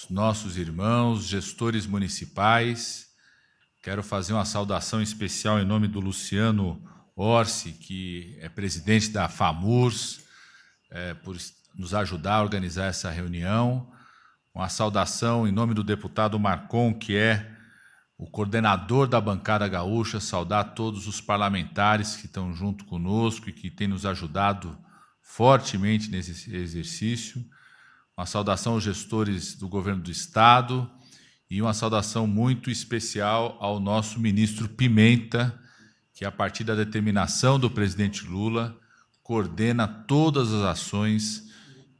os nossos irmãos, gestores municipais. Quero fazer uma saudação especial em nome do Luciano Orsi, que é presidente da FAMURS, por nos ajudar a organizar essa reunião. Uma saudação em nome do deputado Marcon, que é o coordenador da bancada gaúcha, saudar todos os parlamentares que estão junto conosco e que têm nos ajudado fortemente nesse exercício. Uma saudação aos gestores do governo do Estado e uma saudação muito especial ao nosso ministro Pimenta, que, a partir da determinação do presidente Lula, coordena todas as ações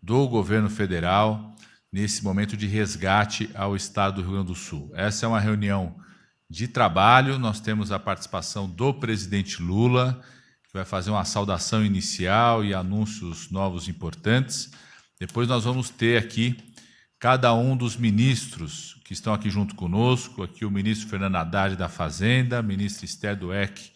do governo federal nesse momento de resgate ao Estado do Rio Grande do Sul. Essa é uma reunião de trabalho, nós temos a participação do presidente Lula, que vai fazer uma saudação inicial e anúncios novos importantes. Depois nós vamos ter aqui cada um dos ministros que estão aqui junto conosco, aqui o ministro Fernando Haddad da Fazenda, a ministra Esther Dweck,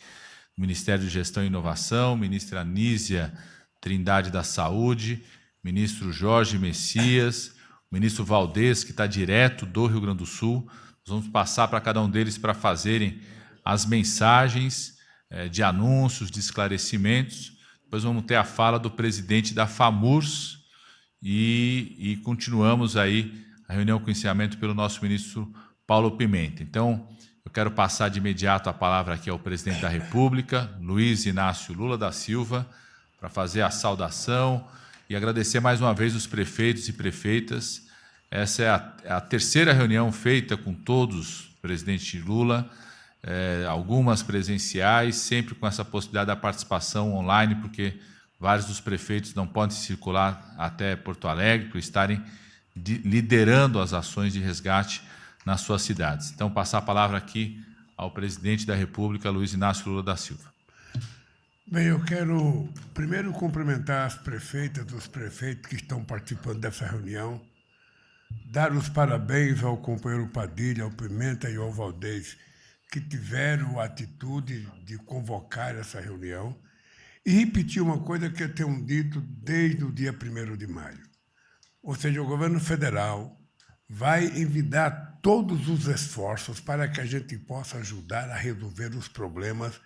do Ministério de Gestão e Inovação, ministra Anísia Trindade da Saúde, ministro Jorge Messias, o ministro Valdez, que está direto do Rio Grande do Sul. Nós vamos passar para cada um deles para fazerem as mensagens de anúncios, de esclarecimentos. Depois vamos ter a fala do presidente da FAMURS e continuamos aí a reunião com encerramento pelo nosso ministro Paulo Pimenta. Então, eu quero passar de imediato a palavra aqui ao presidente da República, Luiz Inácio Lula da Silva, para fazer a saudação e agradecer mais uma vez os prefeitos e prefeitas. Essa é a terceira reunião feita com todos, presidente Lula, algumas presenciais, sempre com essa possibilidade da participação online, porque vários dos prefeitos não podem circular até Porto Alegre por estarem liderando as ações de resgate nas suas cidades. Então, passar a palavra aqui ao presidente da República, Luiz Inácio Lula da Silva. Bem, eu quero primeiro cumprimentar as prefeitas, os prefeitos que estão participando dessa reunião, dar os parabéns ao companheiro Padilha, ao Pimenta e ao Valdez, que tiveram a atitude de convocar essa reunião, e repetir uma coisa que eu tenho dito desde o dia 1º de maio. Ou seja, o governo federal vai envidar todos os esforços para que a gente possa ajudar a resolver os problemas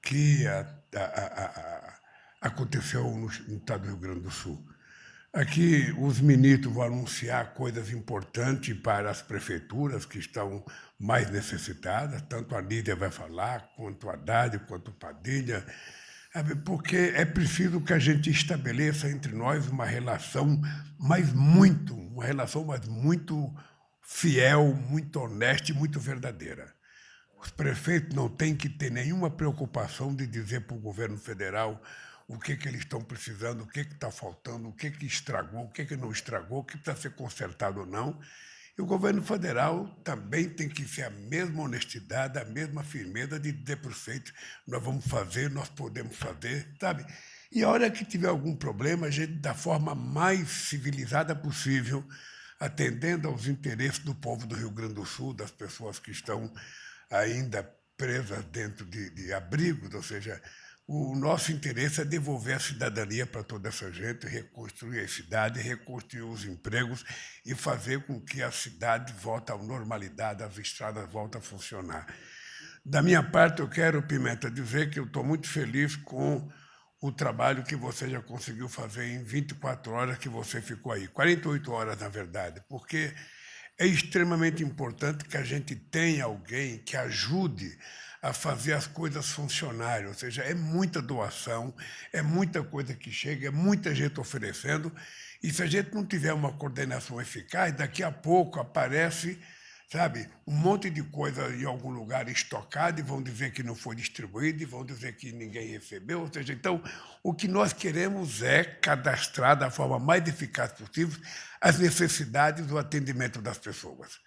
que aconteceu no estado do Rio Grande do Sul. Aqui os ministros vão anunciar coisas importantes para as prefeituras que estão mais necessitadas, tanto a Lídia vai falar, quanto a Haddad, quanto o Padilha, porque é preciso que a gente estabeleça entre nós uma relação muito fiel, muito honesta e muito verdadeira. Os prefeitos não têm que ter nenhuma preocupação de dizer para o governo federal o que eles estão precisando, o que está faltando, o que estragou, o que não estragou, o que precisa ser consertado ou não. E o governo federal também tem que ser a mesma honestidade, a mesma firmeza de dizer para os prefeitos: nós vamos fazer, nós podemos fazer, sabe? E a hora que tiver algum problema, a gente, da forma mais civilizada possível, atendendo aos interesses do povo do Rio Grande do Sul, das pessoas que estão ainda presas dentro de abrigos, ou seja, o nosso interesse é devolver a cidadania para toda essa gente, reconstruir a cidade, reconstruir os empregos e fazer com que a cidade volte à normalidade, as estradas voltem a funcionar. Da minha parte, eu quero, Pimenta, dizer que eu estou muito feliz com o trabalho que você já conseguiu fazer em 24 horas que você ficou aí, 48 horas, na verdade, porque é extremamente importante que a gente tenha alguém que ajude a fazer as coisas funcionarem, ou seja, é muita doação, é muita coisa que chega, é muita gente oferecendo, e se a gente não tiver uma coordenação eficaz, daqui a pouco aparece, sabe, um monte de coisa em algum lugar estocada e vão dizer que não foi distribuído e vão dizer que ninguém recebeu, ou seja, então, o que nós queremos é cadastrar da forma mais eficaz possível as necessidades do atendimento das pessoas.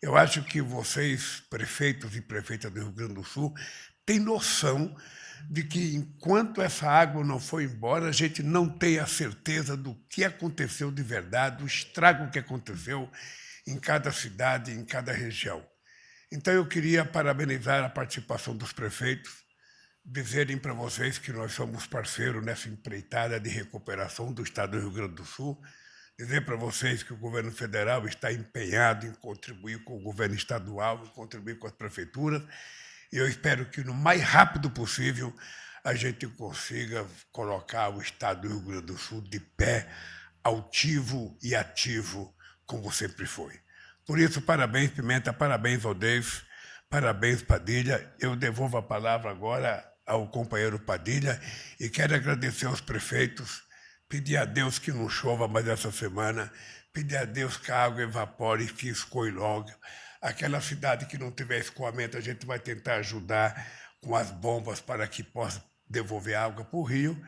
Eu acho que vocês, prefeitos e prefeitas do Rio Grande do Sul, têm noção de que, enquanto essa água não for embora, a gente não tem a certeza do que aconteceu de verdade, do estrago que aconteceu em cada cidade, em cada região. Então, eu queria parabenizar a participação dos prefeitos, dizerem para vocês que nós somos parceiros nessa empreitada de recuperação do estado do Rio Grande do Sul, dizer para vocês que o governo federal está empenhado em contribuir com o governo estadual, em contribuir com as prefeituras, e eu espero que, no mais rápido possível, a gente consiga colocar o Estado do Rio Grande do Sul de pé, altivo e ativo, como sempre foi. Por isso, parabéns, Pimenta, parabéns, Aldez, parabéns, Padilha. Eu devolvo a palavra agora ao companheiro Padilha e quero agradecer aos prefeitos, pedir a Deus que não chova mais essa semana, pedir a Deus que a água evapore e que escoe logo. Aquela cidade que não tiver escoamento, a gente vai tentar ajudar com as bombas para que possa devolver água para o rio.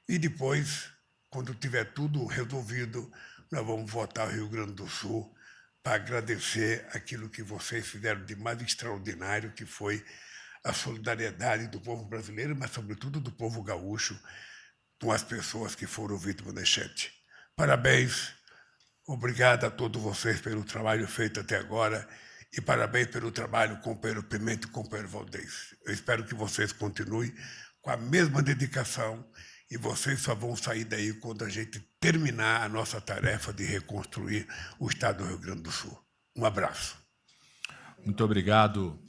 E depois, quando tiver tudo resolvido, nós vamos voltar ao Rio Grande do Sul para agradecer aquilo que vocês fizeram de mais extraordinário, que foi a solidariedade do povo brasileiro, mas, sobretudo, do povo gaúcho, com as pessoas que foram vítimas da enchente. Parabéns, obrigado a todos vocês pelo trabalho feito até agora e parabéns pelo trabalho, companheiro Pimenta e companheiro Valdez. Eu espero que vocês continuem com a mesma dedicação e vocês só vão sair daí quando a gente terminar a nossa tarefa de reconstruir o Estado do Rio Grande do Sul. Um abraço. Muito obrigado,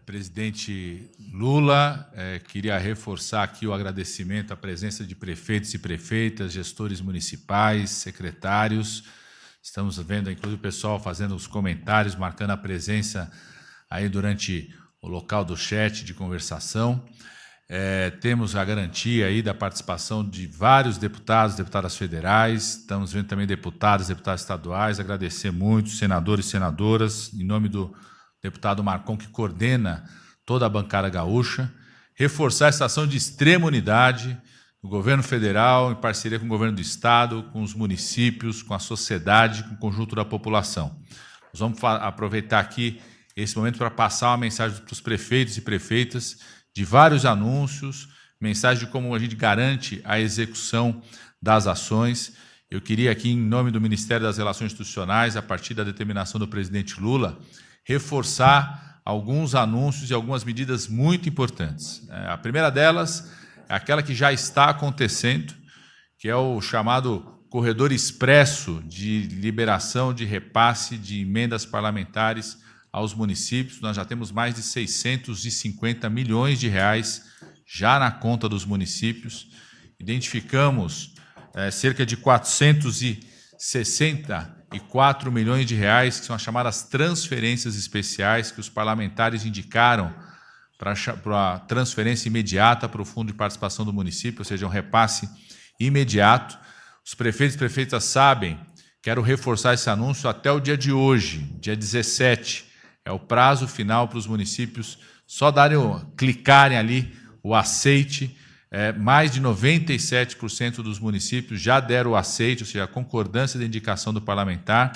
presidente Lula. Queria reforçar aqui o agradecimento à presença de prefeitos e prefeitas, gestores municipais, secretários. Estamos vendo, inclusive, o pessoal fazendo os comentários, marcando a presença aí durante o local do chat de conversação. Temos a garantia aí da participação de vários deputados, deputadas federais, estamos vendo também deputados estaduais, agradecer muito, senadores e senadoras, em nome do deputado Marcon, que coordena toda a bancada gaúcha, reforçar essa ação de extrema unidade do governo federal, em parceria com o governo do estado, com os municípios, com a sociedade, com o conjunto da população. Nós vamos aproveitar aqui esse momento para passar uma mensagem para os prefeitos e prefeitas de vários anúncios, mensagem de como a gente garante a execução das ações. Eu queria aqui, em nome do Ministério das Relações Institucionais, a partir da determinação do presidente Lula, reforçar alguns anúncios e algumas medidas muito importantes. A primeira delas é aquela que já está acontecendo, que é o chamado corredor expresso de liberação de repasse de emendas parlamentares aos municípios. Nós já temos mais de 650 milhões de reais já na conta dos municípios. Identificamos cerca de 464 milhões de reais, que são as chamadas transferências especiais, que os parlamentares indicaram para transferência imediata para o Fundo de Participação do Município, ou seja, um repasse imediato. Os prefeitos e prefeitas sabem, quero reforçar esse anúncio até o dia de hoje, dia 17, é o prazo final para os municípios só clicarem ali o aceite. Mais de 97% dos municípios já deram o aceite, ou seja, a concordância da indicação do parlamentar.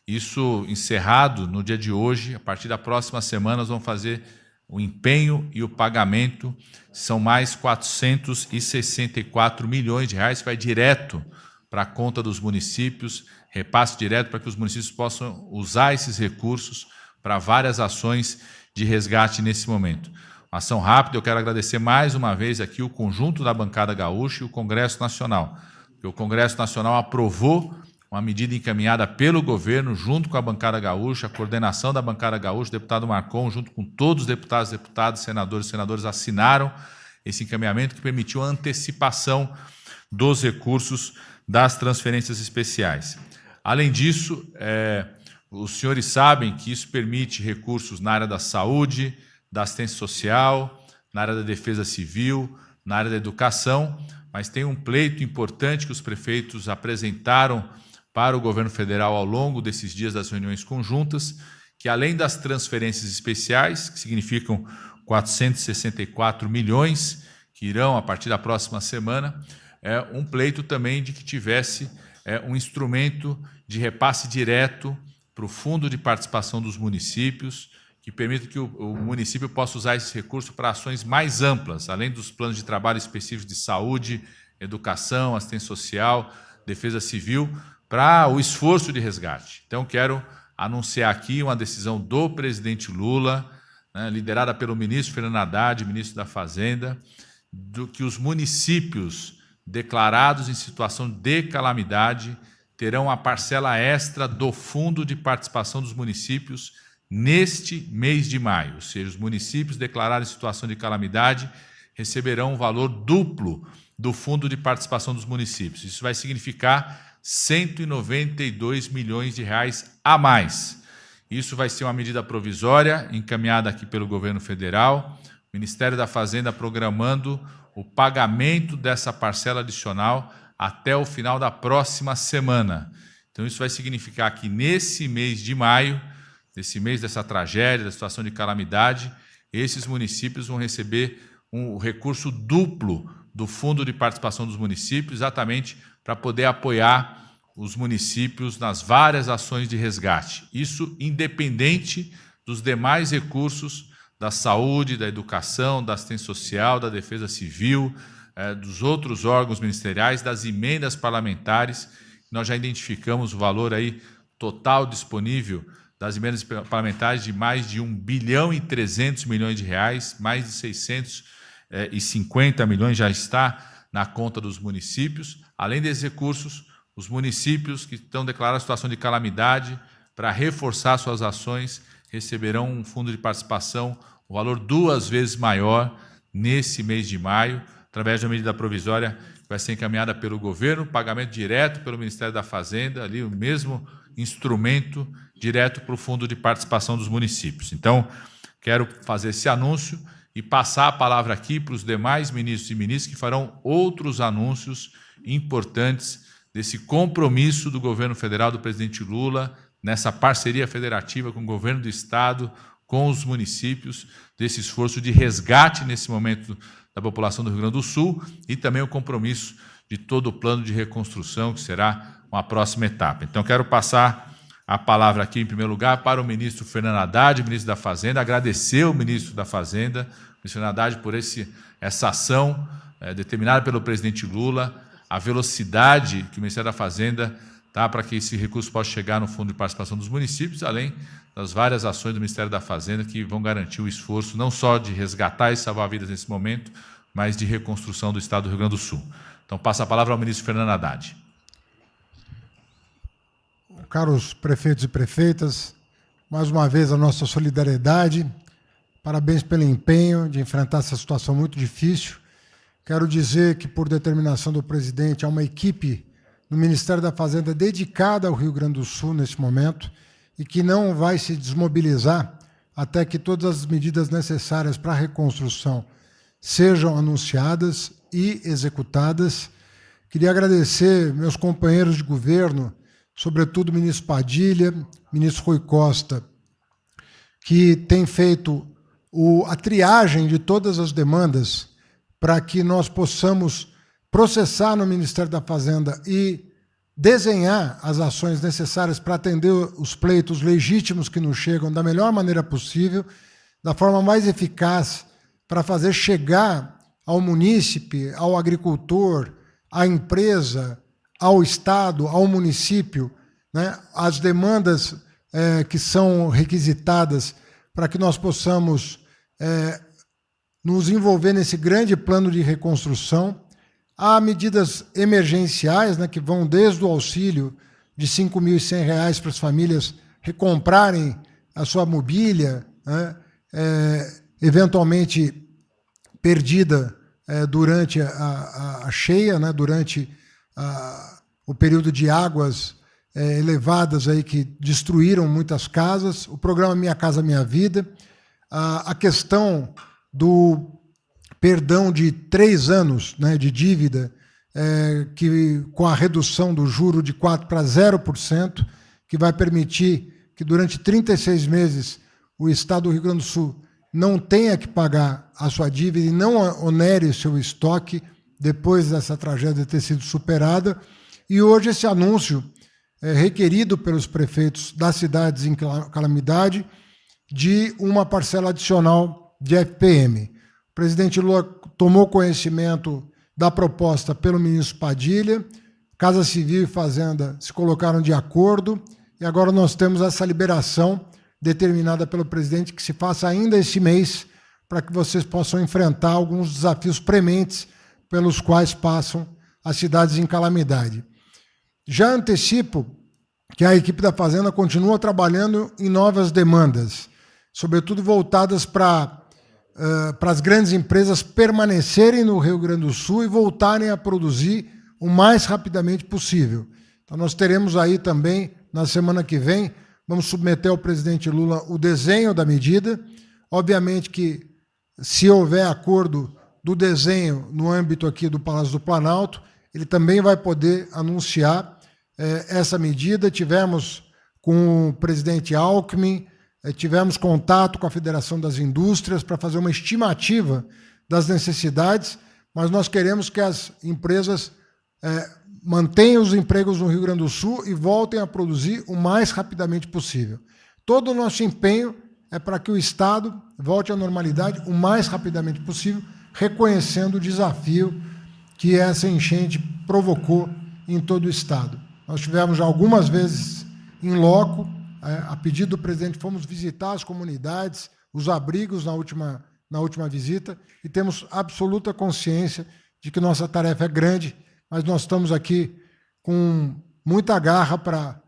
Isso encerrado no dia de hoje. A partir da próxima semana, nós vamos fazer o empenho e o pagamento. São mais 464 milhões de reais, que vai direto para a conta dos municípios, repasse direto para que os municípios possam usar esses recursos para várias ações de resgate nesse momento. Uma ação rápida. Eu quero agradecer mais uma vez aqui o conjunto da bancada gaúcha e o Congresso Nacional, porque o Congresso Nacional aprovou uma medida encaminhada pelo governo, junto com a bancada gaúcha, a coordenação da bancada gaúcha, o deputado Marcon, junto com todos os deputados, senadores, assinaram esse encaminhamento que permitiu a antecipação dos recursos das transferências especiais. Além disso, os senhores sabem que isso permite recursos na área da saúde, da assistência social, na área da defesa civil, na área da educação, mas tem um pleito importante que os prefeitos apresentaram para o governo federal ao longo desses dias das reuniões conjuntas, que além das transferências especiais, que significam 464 milhões, que irão a partir da próxima semana, um pleito também de que tivesse um instrumento de repasse direto para o Fundo de Participação dos Municípios, que permita que o município possa usar esse recurso para ações mais amplas, além dos planos de trabalho específicos de saúde, educação, assistência social, defesa civil, para o esforço de resgate. Então, quero anunciar aqui uma decisão do presidente Lula, liderada pelo ministro Fernando Haddad, ministro da Fazenda, que os municípios declarados em situação de calamidade terão a parcela extra do Fundo de Participação dos Municípios neste mês de maio. Ou seja, os municípios declarados em situação de calamidade receberão um valor duplo do Fundo de Participação dos Municípios. Isso vai significar 192 milhões de reais a mais. Isso vai ser uma medida provisória encaminhada aqui pelo governo federal, o Ministério da Fazenda programando o pagamento dessa parcela adicional até o final da próxima semana. Então, isso vai significar que nesse mês de maio, nesse mês dessa tragédia, da situação de calamidade, esses municípios vão receber um recurso duplo do Fundo de Participação dos Municípios, exatamente para poder apoiar os municípios nas várias ações de resgate. Isso independente dos demais recursos da saúde, da educação, da assistência social, da defesa civil, dos outros órgãos ministeriais, das emendas parlamentares. Nós já identificamos o valor aí total disponível das emendas parlamentares de mais de 1 bilhão e 300 milhões de reais, mais de 650 milhões já está na conta dos municípios. Além desses recursos, os municípios que estão declarados situação de calamidade, para reforçar suas ações, receberão um fundo de participação, um valor 2 vezes maior nesse mês de maio, através de uma medida provisória que vai ser encaminhada pelo governo, pagamento direto pelo Ministério da Fazenda, ali o mesmo instrumento direto para o Fundo de Participação dos Municípios. Então, quero fazer esse anúncio e passar a palavra aqui para os demais ministros e ministras que farão outros anúncios importantes desse compromisso do governo federal, do presidente Lula, nessa parceria federativa com o governo do Estado, com os municípios, desse esforço de resgate nesse momento da população do Rio Grande do Sul e também o compromisso de todo o plano de reconstrução, que será uma próxima etapa. Então, quero passar a palavra aqui, em primeiro lugar, para o ministro Fernando Haddad, ministro da Fazenda, agradecer ao ministro da Fazenda, ministro Fernando Haddad, por essa ação determinada pelo presidente Lula, a velocidade que o Ministério da Fazenda dá para que esse recurso possa chegar no Fundo de Participação dos Municípios, além das várias ações do Ministério da Fazenda que vão garantir o esforço não só de resgatar e salvar vidas nesse momento, mas de reconstrução do Estado do Rio Grande do Sul. Então, passo a palavra ao ministro Fernando Haddad. Caros prefeitos e prefeitas, mais uma vez a nossa solidariedade, parabéns pelo empenho de enfrentar essa situação muito difícil. Quero dizer que, por determinação do presidente, há uma equipe no Ministério da Fazenda dedicada ao Rio Grande do Sul nesse momento e que não vai se desmobilizar até que todas as medidas necessárias para a reconstrução sejam anunciadas e executadas. Queria agradecer meus companheiros de governo, sobretudo o ministro Padilha, ministro Rui Costa, que tem feito a triagem de todas as demandas para que nós possamos processar no Ministério da Fazenda e desenhar as ações necessárias para atender os pleitos legítimos que nos chegam da melhor maneira possível, da forma mais eficaz, para fazer chegar ao munícipe, ao agricultor, à empresa, ao Estado, ao município, né, as demandas que são requisitadas para que nós possamos nos envolver nesse grande plano de reconstrução. Há medidas emergenciais, né, que vão desde o auxílio de R$ 5.100 para as famílias recomprarem a sua mobília, né, eventualmente perdida durante a cheia, né, durante o período de águas elevadas aí que destruíram muitas casas, o programa Minha Casa Minha Vida, a questão do perdão de 3 anos, né, de dívida, que com a redução do juro de 4% para 0%, que vai permitir que durante 36 meses o Estado do Rio Grande do Sul não tenha que pagar a sua dívida e não onere seu estoque depois dessa tragédia ter sido superada. E hoje esse anúncio é requerido pelos prefeitos das cidades em calamidade de uma parcela adicional de FPM. O presidente Lula tomou conhecimento da proposta pelo ministro Padilha, Casa Civil e Fazenda se colocaram de acordo e agora nós temos essa liberação determinada pelo presidente que se faça ainda esse mês para que vocês possam enfrentar alguns desafios prementes pelos quais passam as cidades em calamidade. Já antecipo que a equipe da Fazenda continua trabalhando em novas demandas, sobretudo voltadas para as grandes empresas permanecerem no Rio Grande do Sul e voltarem a produzir o mais rapidamente possível. Então, nós teremos aí também, na semana que vem, vamos submeter ao presidente Lula o desenho da medida. Obviamente que, se houver acordo do desenho no âmbito aqui do Palácio do Planalto, ele também vai poder anunciar essa medida. Tivemos com o presidente Alckmin, tivemos contato com a Federação das Indústrias para fazer uma estimativa das necessidades, mas nós queremos que as empresas mantenham os empregos no Rio Grande do Sul e voltem a produzir o mais rapidamente possível. Todo o nosso empenho é para que o Estado volte à normalidade o mais rapidamente possível, reconhecendo o desafio que essa enchente provocou em todo o Estado. Nós tivemos já algumas vezes em loco, a pedido do presidente, fomos visitar as comunidades, os abrigos na última visita, e temos absoluta consciência de que nossa tarefa é grande, mas nós estamos aqui com muita garra para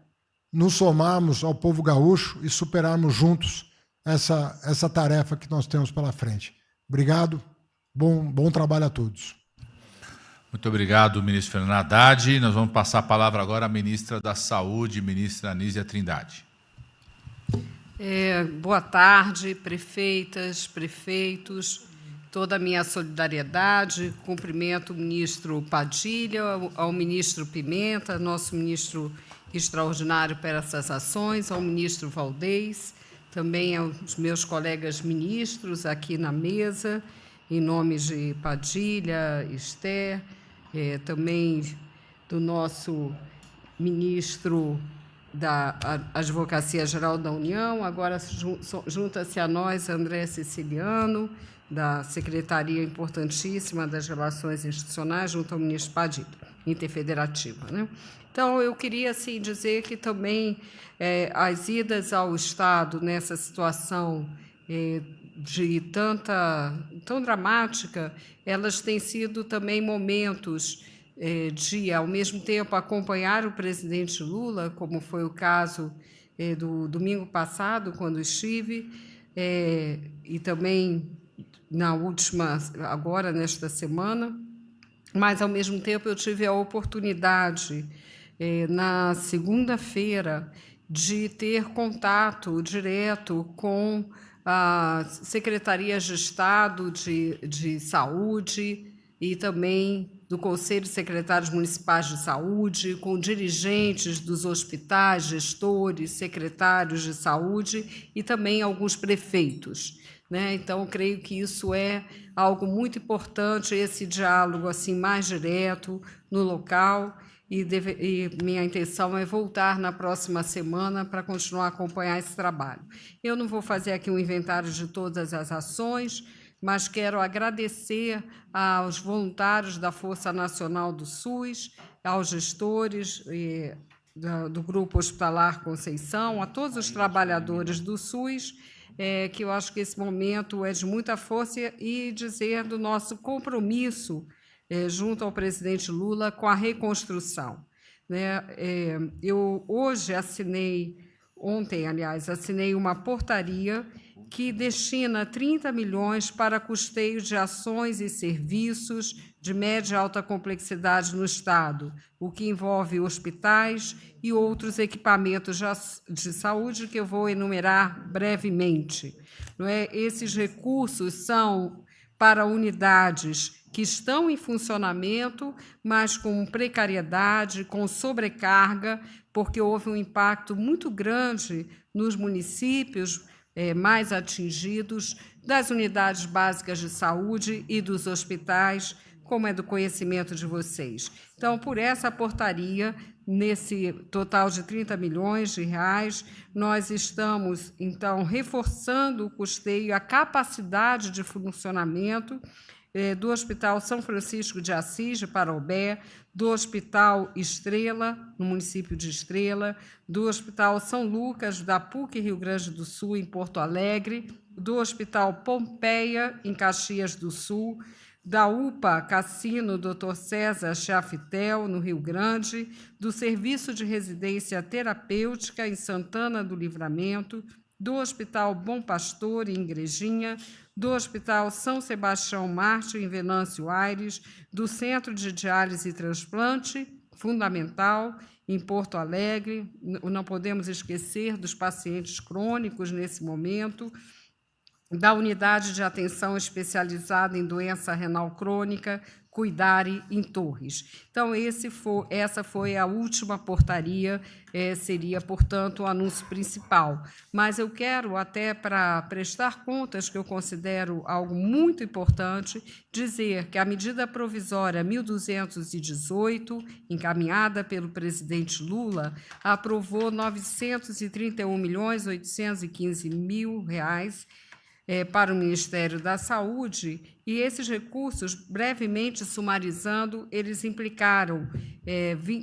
nos somarmos ao povo gaúcho e superarmos juntos essa tarefa que nós temos pela frente. Obrigado, bom trabalho a todos. Muito obrigado, ministro Fernando Haddad. Nós vamos passar a palavra agora à ministra da Saúde, ministra Anísia Trindade. Boa tarde, prefeitas, prefeitos, toda a minha solidariedade, cumprimento o ministro Padilha, ao ministro Pimenta, nosso ministro extraordinário para essas ações, ao ministro Valdez, também aos meus colegas ministros aqui na mesa, em nome de Padilha, Esther, também do nosso ministro da Advocacia Geral da União, agora junta-se a nós André Siciliano, da Secretaria importantíssima das Relações Institucionais, junto ao ministro Padilha, interfederativa, né? Então, eu queria assim, dizer que também as idas ao Estado nessa situação tão dramática, elas têm sido também momentos de, ao mesmo tempo, acompanhar o presidente Lula, como foi o caso do domingo passado, quando estive, e também na última, agora, nesta semana, mas, ao mesmo tempo, eu tive a oportunidade, na segunda-feira, de ter contato direto com as secretarias de Estado de Saúde e também do Conselho de Secretários Municipais de Saúde, com dirigentes dos hospitais, gestores, secretários de saúde e também alguns prefeitos, né? Então, creio que isso é algo muito importante, esse diálogo assim mais direto no local, e minha intenção é voltar na próxima semana para continuar a acompanhar esse trabalho. Eu não vou fazer aqui um inventário de todas as ações, mas quero agradecer aos voluntários da Força Nacional do SUS, aos gestores do Grupo Hospitalar Conceição, a todos os trabalhadores do SUS, que eu acho que esse momento é de muita força, e dizer do nosso compromisso junto ao presidente Lula com a reconstrução, né? Eu ontem, assinei uma portaria que destina 30 milhões para custeio de ações e serviços de média e alta complexidade no Estado, o que envolve hospitais e outros equipamentos de saúde que eu vou enumerar brevemente. Não é? Esses recursos são para unidades que estão em funcionamento, mas com precariedade, com sobrecarga, porque houve um impacto muito grande nos municípios mais atingidos, das unidades básicas de saúde e dos hospitais, como é do conhecimento de vocês. Então, por essa portaria, nesse total de 30 milhões de reais, nós estamos, então, reforçando o custeio, a capacidade de funcionamento do Hospital São Francisco de Assis, de Parobé, do Hospital Estrela, no município de Estrela, do Hospital São Lucas, da PUC Rio Grande do Sul, em Porto Alegre, do Hospital Pompeia, em Caxias do Sul, da UPA Cassino Dr. César Chafitel, no Rio Grande, do Serviço de Residência Terapêutica em Santana do Livramento, do Hospital Bom Pastor, em Igrejinha, do Hospital São Sebastião Mártir, em Venâncio Aires, do Centro de Diálise e Transplante, fundamental, em Porto Alegre. Não podemos esquecer dos pacientes crônicos nesse momento, da Unidade de Atenção Especializada em Doença Renal Crônica, Cuidare, em Torres. Então, essa foi a última portaria, seria, portanto, o anúncio principal. Mas eu quero, até para prestar contas, que eu considero algo muito importante, dizer que a medida provisória 1218, encaminhada pelo presidente Lula, aprovou R$ 931.815.000 para o Ministério da Saúde, e esses recursos, brevemente sumarizando, eles implicaram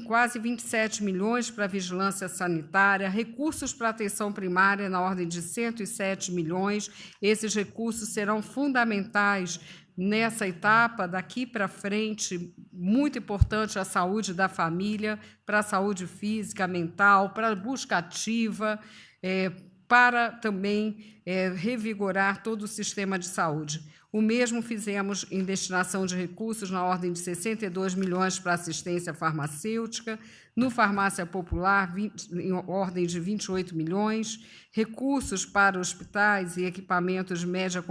quase 27 milhões para a vigilância sanitária, recursos para a atenção primária na ordem de 107 milhões. Esses recursos serão fundamentais nessa etapa, daqui para frente, muito importante a saúde da família, para a saúde física, mental, para a busca ativa, para também revigorar todo o sistema de saúde. O mesmo fizemos em destinação de recursos na ordem de 62 milhões para assistência farmacêutica, no Farmácia Popular, em ordem de 28 milhões, recursos para hospitais e equipamentos de média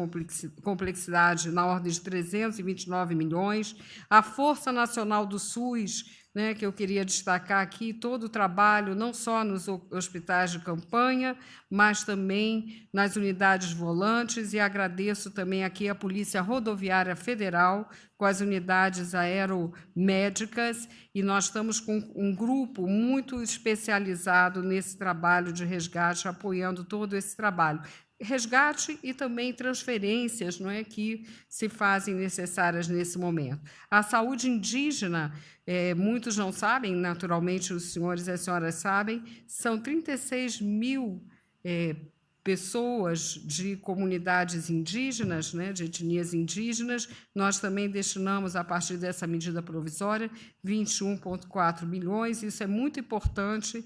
complexidade na ordem de 329 milhões, a Força Nacional do SUS, que eu queria destacar aqui, todo o trabalho, não só nos hospitais de campanha, mas também nas unidades volantes, e agradeço também aqui a Polícia Rodoviária Federal, com as unidades aeromédicas, e nós estamos com um grupo muito especializado nesse trabalho de resgate, apoiando todo esse trabalho. Resgate e também transferências, que se fazem necessárias nesse momento. A saúde indígena, muitos não sabem, naturalmente os senhores e as senhoras sabem, são 36 mil pessoas de comunidades indígenas, de etnias indígenas. Nós também destinamos, a partir dessa medida provisória, 21,4 bilhões. Isso é muito importante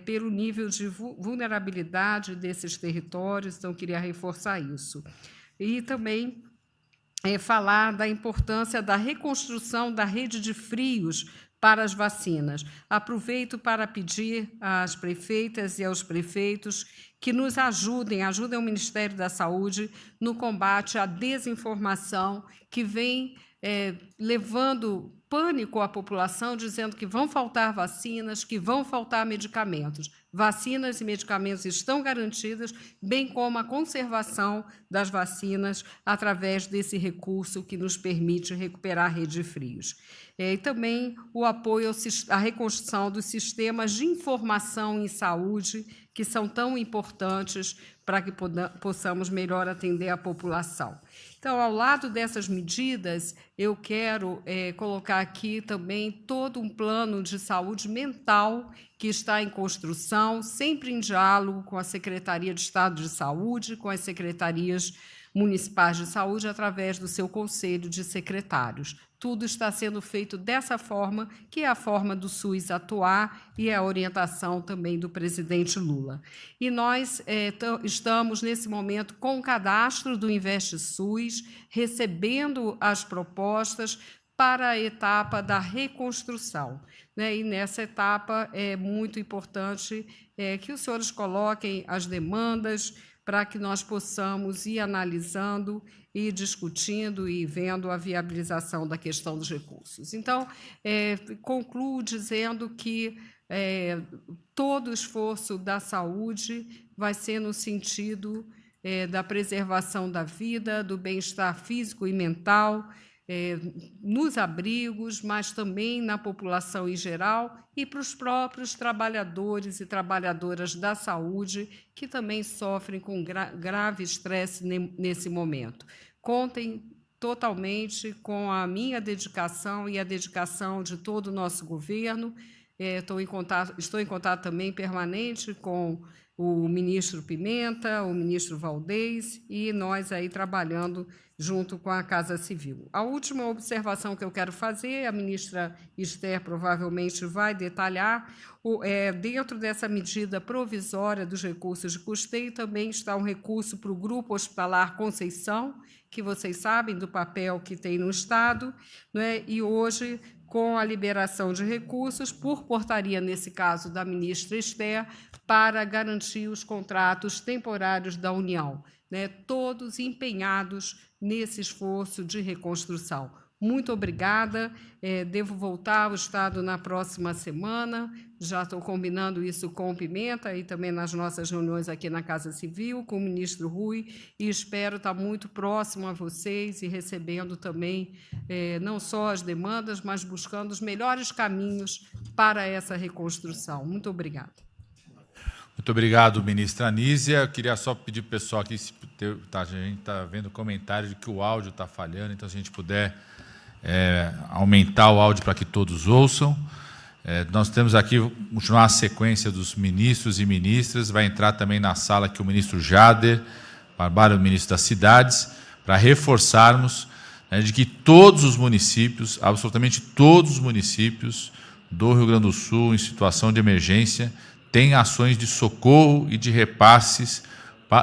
pelo nível de vulnerabilidade desses territórios, então queria reforçar isso. E também falar da importância da reconstrução da rede de frios para as vacinas. Aproveito para pedir às prefeitas e aos prefeitos que nos ajudem o Ministério da Saúde no combate à desinformação que vem levando pânico à população, dizendo que vão faltar vacinas, que vão faltar medicamentos. Vacinas e medicamentos estão garantidos, bem como a conservação das vacinas através desse recurso que nos permite recuperar a rede de frios. E também o apoio à reconstrução dos sistemas de informação em saúde, que são tão importantes para que possamos melhor atender a população. Então, ao lado dessas medidas, eu quero colocar aqui também todo um plano de saúde mental que está em construção, sempre em diálogo com a Secretaria de Estado de Saúde, com as secretarias municipais de saúde, através do seu conselho de secretários. Tudo está sendo feito dessa forma, que é a forma do SUS atuar e é a orientação também do presidente Lula. E nós estamos, nesse momento, com o cadastro do InvestSUS, recebendo as propostas para a etapa da reconstrução. E nessa etapa é muito importante que os senhores coloquem as demandas para que nós possamos ir analisando e discutindo e vendo a viabilização da questão dos recursos. Então, concluo dizendo que todo o esforço da saúde vai ser no sentido da preservação da vida, do bem-estar físico e mental, nos abrigos, mas também na população em geral e para os próprios trabalhadores e trabalhadoras da saúde, que também sofrem com grave estresse nesse momento. Contem totalmente com a minha dedicação e a dedicação de todo o nosso governo. Estou em contato também permanente com o ministro Pimenta, o ministro Valdez e nós aí trabalhando junto com a Casa Civil. A última observação que eu quero fazer, a ministra Esther provavelmente vai detalhar, dentro dessa medida provisória dos recursos de custeio também está um recurso para o Grupo Hospitalar Conceição, que vocês sabem do papel que tem no Estado, né? E hoje, com a liberação de recursos, por portaria, nesse caso, da ministra Esther, para garantir os contratos temporários da União, né? Todos empenhados nesse esforço de reconstrução. Muito obrigada. Devo voltar ao Estado na próxima semana. Já estou combinando isso com o Pimenta e também nas nossas reuniões aqui na Casa Civil, com o ministro Rui, e espero estar muito próximo a vocês e recebendo também não só as demandas, mas buscando os melhores caminhos para essa reconstrução. Muito obrigada. Muito obrigado, ministra Anísia. Eu queria só pedir para o pessoal aqui, a gente está vendo comentário de que o áudio está falhando, então, se a gente puder aumentar o áudio para que todos ouçam. Nós temos aqui, continuar a sequência dos ministros e ministras, vai entrar também na sala aqui o ministro Jader Barbalho, o ministro das Cidades, para reforçarmos de que todos os municípios, absolutamente todos os municípios do Rio Grande do Sul, em situação de emergência, têm ações de socorro e de repasses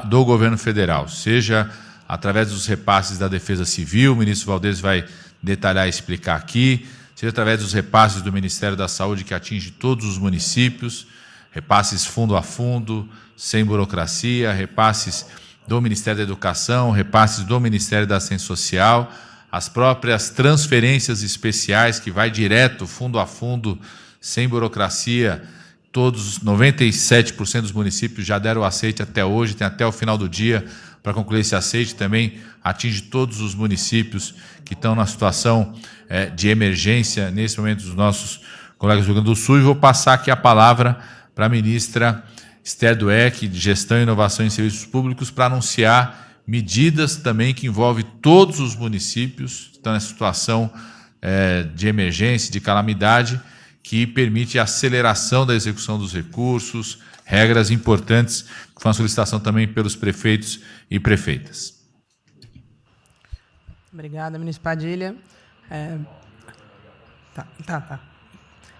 do governo federal, seja através dos repasses da Defesa Civil, o ministro Valdez vai detalhar e explicar aqui, seja através dos repasses do Ministério da Saúde, que atinge todos os municípios, repasses fundo a fundo, sem burocracia, repasses do Ministério da Educação, repasses do Ministério da Assistência Social, as próprias transferências especiais, que vai direto, fundo a fundo, sem burocracia. Todos, 97% dos municípios já deram o aceite até hoje, tem até o final do dia para concluir esse aceite, também atinge todos os municípios que estão na situação de emergência, nesse momento, dos nossos colegas do Rio Grande do Sul. E vou passar aqui a palavra para a ministra Esther Dweck, de Gestão e Inovação em Serviços Públicos, para anunciar medidas também que envolvem todos os municípios que estão nessa situação de emergência, de calamidade, que permite a aceleração da execução dos recursos, regras importantes, que foi uma solicitação também pelos prefeitos e prefeitas. Obrigada, ministro Padilha.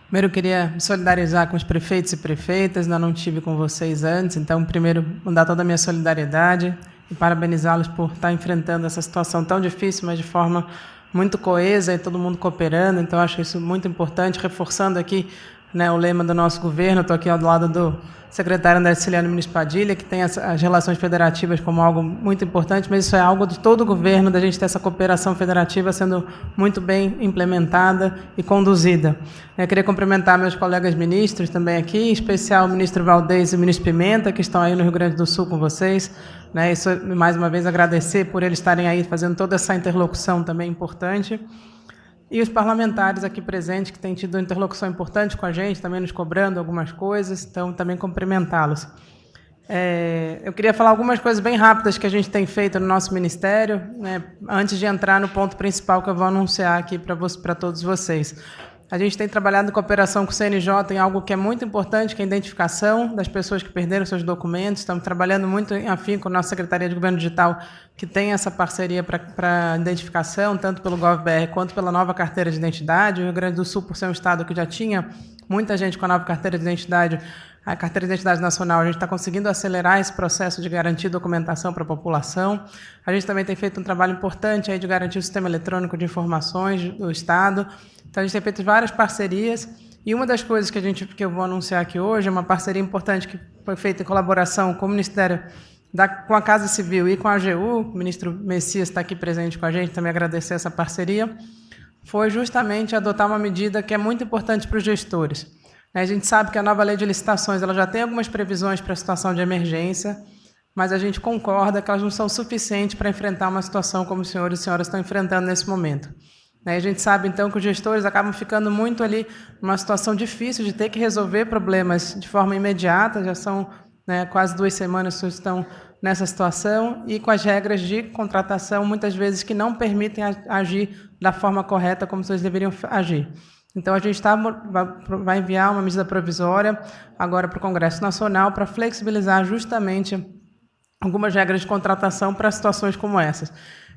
Primeiro, eu queria me solidarizar com os prefeitos e prefeitas, ainda não tive com vocês antes, então, primeiro, mandar toda a minha solidariedade e parabenizá-los por estar enfrentando essa situação tão difícil, mas de forma muito coesa e todo mundo cooperando, então acho isso muito importante, reforçando aqui, né, o lema do nosso governo. Estou aqui ao lado do secretário André Siciliano, ministro Padilha, que tem as relações federativas como algo muito importante, mas isso é algo de todo o governo, da gente ter essa cooperação federativa sendo muito bem implementada e conduzida. Eu queria cumprimentar meus colegas ministros também aqui, em especial o ministro Valdez e o ministro Pimenta, que estão aí no Rio Grande do Sul com vocês, né, e mais uma vez agradecer por eles estarem aí fazendo toda essa interlocução também importante. E os parlamentares aqui presentes, que têm tido uma interlocução importante com a gente, também nos cobrando algumas coisas, então também cumprimentá-los. Eu queria falar algumas coisas bem rápidas que a gente tem feito no nosso ministério, né, antes de entrar no ponto principal que eu vou anunciar aqui para todos vocês. A gente tem trabalhado em cooperação com o CNJ em algo que é muito importante, que é a identificação das pessoas que perderam seus documentos. Estamos trabalhando muito em afinco com a nossa Secretaria de Governo Digital, que tem essa parceria para identificação, tanto pelo GovBR quanto pela nova carteira de identidade. O Rio Grande do Sul, por ser um estado que já tinha muita gente com a nova carteira de identidade, a carteira de identidade nacional, a gente está conseguindo acelerar esse processo de garantir documentação para a população. A gente também tem feito um trabalho importante aí de garantir o sistema eletrônico de informações do Estado. Então, a gente tem feito várias parcerias, e uma das coisas que eu vou anunciar aqui hoje é uma parceria importante que foi feita em colaboração com o Ministério, com a Casa Civil e com a AGU. O ministro Messias está aqui presente com a gente, também agradecer essa parceria. Foi justamente adotar uma medida que é muito importante para os gestores. A gente sabe que a nova lei de licitações ela já tem algumas previsões para a situação de emergência, mas a gente concorda que elas não são suficientes para enfrentar uma situação como os senhores e senhoras estão enfrentando nesse momento. A gente sabe, então, que os gestores acabam ficando muito ali numa situação difícil de ter que resolver problemas de forma imediata, já são, né, quase 2 semanas que estão nessa situação, e com as regras de contratação, muitas vezes, que não permitem agir da forma correta como vocês deveriam agir. Então, a gente vai enviar uma medida provisória agora para o Congresso Nacional para flexibilizar justamente algumas regras de contratação para situações como essas.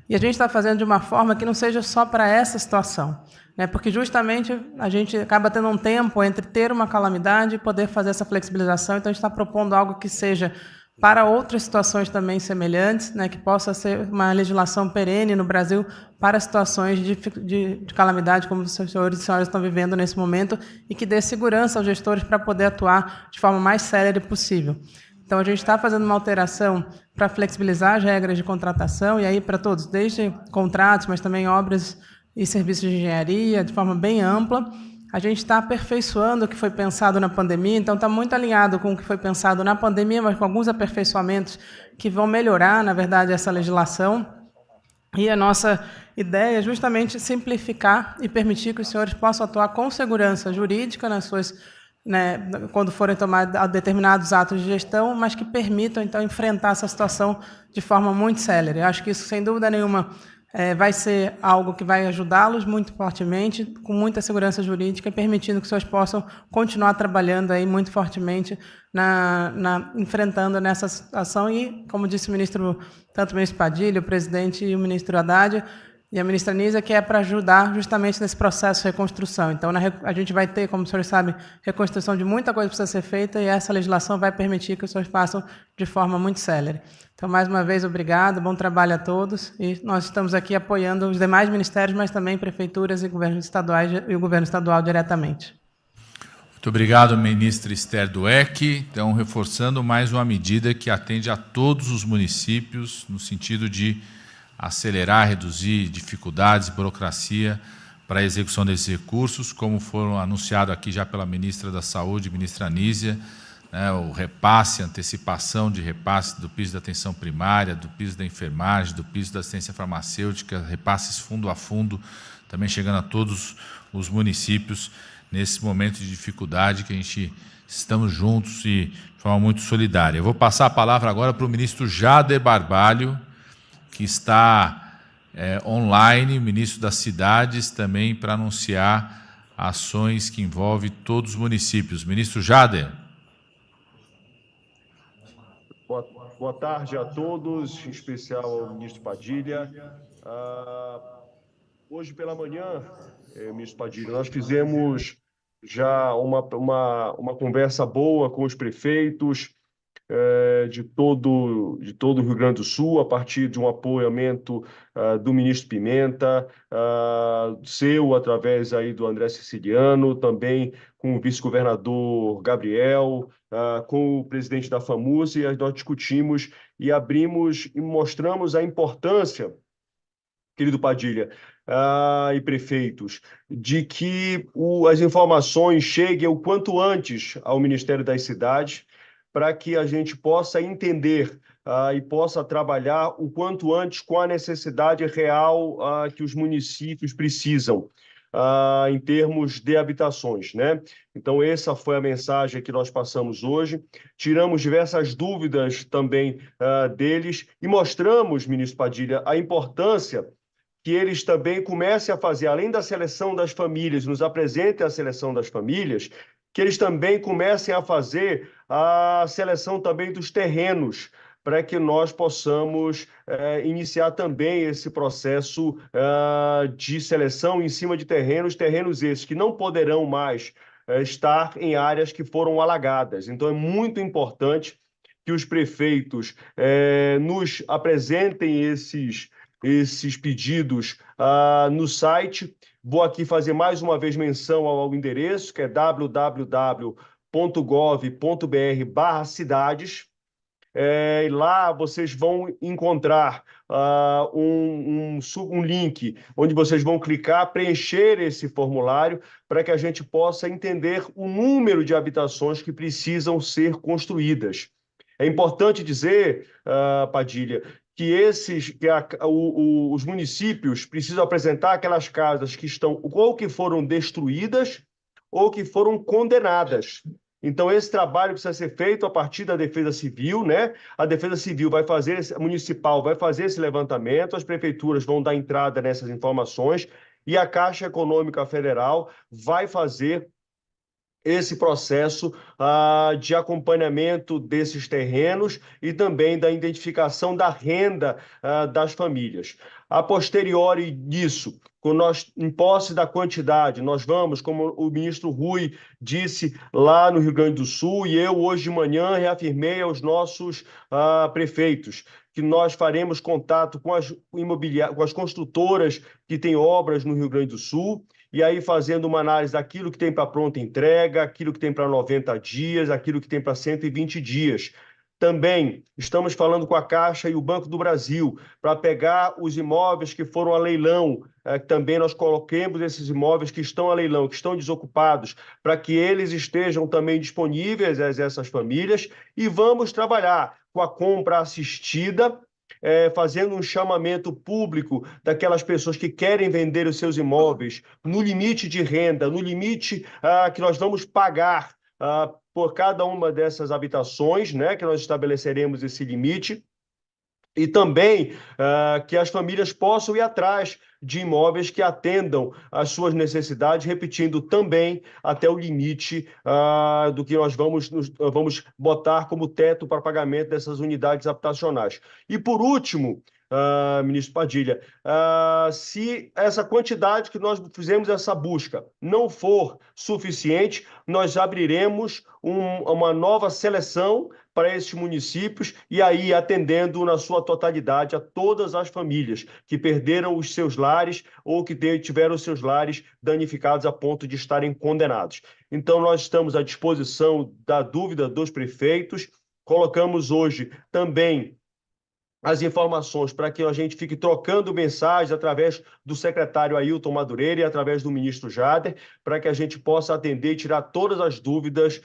E a gente está fazendo de uma forma que não seja só para essa situação, né? Porque justamente a gente acaba tendo um tempo entre ter uma calamidade e poder fazer essa flexibilização. Então, a gente está propondo algo que seja para outras situações também semelhantes, né, que possa ser uma legislação perene no Brasil para situações de calamidade, como os senhores e senhoras estão vivendo nesse momento, e que dê segurança aos gestores para poder atuar de forma mais célere possível. Então, a gente está fazendo uma alteração para flexibilizar as regras de contratação, e aí para todos, desde contratos, mas também obras e serviços de engenharia, de forma bem ampla. A gente está aperfeiçoando o que foi pensado na pandemia, então está muito alinhado com o que foi pensado na pandemia, mas com alguns aperfeiçoamentos que vão melhorar, na verdade, essa legislação. E a nossa ideia é justamente simplificar e permitir que os senhores possam atuar com segurança jurídica nas suas, né, quando forem tomar determinados atos de gestão, mas que permitam, então, enfrentar essa situação de forma muito célere. Eu acho que isso, sem dúvida nenhuma, vai ser algo que vai ajudá-los muito fortemente, com muita segurança jurídica, permitindo que os senhores possam continuar trabalhando aí muito fortemente enfrentando nessa situação. E, como disse o ministro, tanto o ministro Padilha, o presidente e o ministro Haddad, e a ministra Nízia, que é para ajudar justamente nesse processo de reconstrução. Então, a gente vai ter, como os senhores sabem, reconstrução de muita coisa que precisa ser feita, e essa legislação vai permitir que os senhores façam de forma muito célere. Então, mais uma vez, obrigado, bom trabalho a todos, e nós estamos aqui apoiando os demais ministérios, mas também prefeituras e governos estaduais e o governo estadual diretamente. Muito obrigado, ministra Esther Dweck. Então, reforçando mais uma medida que atende a todos os municípios, no sentido de acelerar, reduzir dificuldades e burocracia para a execução desses recursos, como foram anunciados aqui já pela ministra da Saúde, ministra Nízia, né, o repasse, antecipação de repasse do piso da atenção primária, do piso da enfermagem, do piso da assistência farmacêutica, repasses fundo a fundo, também chegando a todos os municípios nesse momento de dificuldade que a gente estamos juntos e de forma muito solidária. Eu vou passar a palavra agora para o ministro Jader Barbalho, que está online, ministro das Cidades, também para anunciar ações que envolvem todos os municípios. Ministro Jader. Boa tarde a todos, em especial ao ministro Padilha. Hoje pela manhã, ministro Padilha, nós fizemos já uma conversa boa com os prefeitos de todo o Rio Grande do Sul, a partir de um apoiamento do ministro Pimenta, seu, através aí do André Siciliano, também com o vice-governador Gabriel, com o presidente da FAMURS, e nós discutimos e abrimos e mostramos a importância, querido Padilha, e prefeitos, de que as informações cheguem o quanto antes ao Ministério das Cidades, para que a gente possa entender e possa trabalhar o quanto antes com a necessidade real que os municípios precisam em termos de habitações, né? Então, essa foi a mensagem que nós passamos hoje. Tiramos diversas dúvidas também deles e mostramos, ministro Padilha, a importância que eles também comecem a fazer, além da seleção das famílias, nos apresentem a seleção das famílias, que eles também comecem a fazer a seleção também dos terrenos, para que nós possamos iniciar também esse processo de seleção em cima de terrenos esses que não poderão mais estar em áreas que foram alagadas. Então, é muito importante que os prefeitos nos apresentem esses pedidos no site. Vou aqui fazer mais uma vez menção ao endereço, que é www.gov.br/cidades. E lá vocês vão encontrar um link onde vocês vão clicar, preencher esse formulário para que a gente possa entender o número de habitações que precisam ser construídas. É importante dizer, Padilha, que os municípios precisam apresentar aquelas casas que estão ou que foram destruídas ou que foram condenadas. Então, esse trabalho precisa ser feito a partir da Defesa Civil, né? A Defesa Civil municipal vai fazer esse levantamento, as prefeituras vão dar entrada nessas informações e a Caixa Econômica Federal vai fazer esse processo de acompanhamento desses terrenos e também da identificação da renda das famílias. A posteriori disso, quando nós, em posse da quantidade, nós vamos, como o ministro Rui disse lá no Rio Grande do Sul, e eu hoje de manhã reafirmei aos nossos prefeitos, que nós faremos contato com as construtoras que têm obras no Rio Grande do Sul, e aí fazendo uma análise daquilo que tem para pronta entrega, aquilo que tem para 90 dias, aquilo que tem para 120 dias. Também estamos falando com a Caixa e o Banco do Brasil para pegar os imóveis que foram a leilão, também nós coloquemos esses imóveis que estão a leilão, que estão desocupados, para que eles estejam também disponíveis a essas famílias, e vamos trabalhar com a compra assistida, fazendo um chamamento público daquelas pessoas que querem vender os seus imóveis no limite de renda, no limite que nós vamos pagar por cada uma dessas habitações, né, que nós estabeleceremos esse limite, e também que as famílias possam ir atrás de imóveis que atendam às suas necessidades, repetindo também até o limite do que nós vamos botar como teto para pagamento dessas unidades habitacionais. E, por último, ministro Padilha, se essa quantidade que nós fizemos essa busca não for suficiente, nós abriremos uma nova seleção para esses municípios, e aí atendendo na sua totalidade a todas as famílias que perderam os seus lares ou que tiveram os seus lares danificados a ponto de estarem condenados. Então, nós estamos à disposição da dúvida dos prefeitos, colocamos hoje também as informações para que a gente fique trocando mensagens através do secretário Ailton Madureira e através do ministro Jader, para que a gente possa atender e tirar todas as dúvidas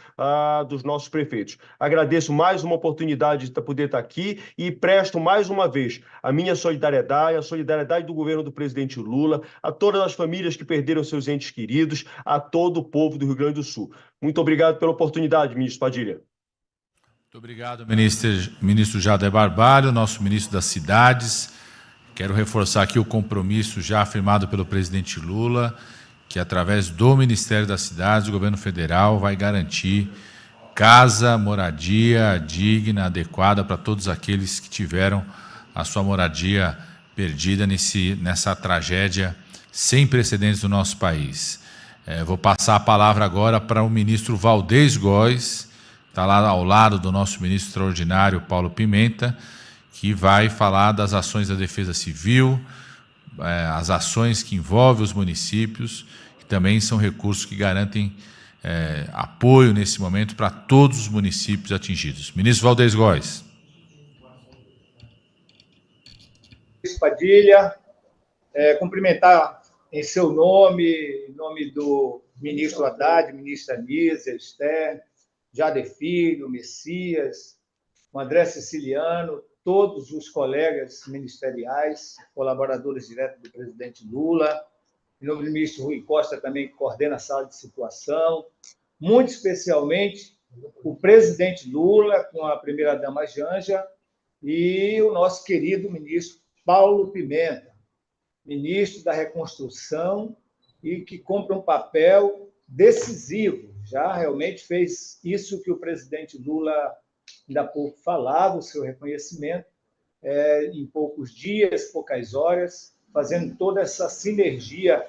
dos nossos prefeitos. Agradeço mais uma oportunidade de poder estar aqui e presto mais uma vez a minha solidariedade, a solidariedade do governo do presidente Lula, a todas as famílias que perderam seus entes queridos, a todo o povo do Rio Grande do Sul. Muito obrigado pela oportunidade, ministro Padilha. Muito obrigado, ministro Jader Barbalho, nosso ministro das Cidades. Quero reforçar aqui o compromisso já afirmado pelo presidente Lula, que através do Ministério das Cidades, o governo federal vai garantir casa, moradia digna, adequada para todos aqueles que tiveram a sua moradia perdida nessa tragédia sem precedentes no nosso país. Vou passar a palavra agora para o ministro Valdez Góes, está lá ao lado do nosso ministro extraordinário, Paulo Pimenta, que vai falar das ações da Defesa Civil, as ações que envolvem os municípios, que também são recursos que garantem apoio nesse momento para todos os municípios atingidos. Ministro Valdez Góes. Padilha, cumprimentar em seu nome, em nome do ministro Haddad, ministra Anísia, Esther, Jader Filho, Messias, o André Siciliano, todos os colegas ministeriais, colaboradores diretos do presidente Lula, em nome do ministro Rui Costa, também que coordena a sala de situação, muito especialmente o presidente Lula, com a primeira-dama Janja, e o nosso querido ministro Paulo Pimenta, ministro da Reconstrução, e que cumpre um papel decisivo. Já realmente fez isso que o presidente Lula ainda há pouco falava, o seu reconhecimento, em poucos dias, poucas horas, fazendo toda essa sinergia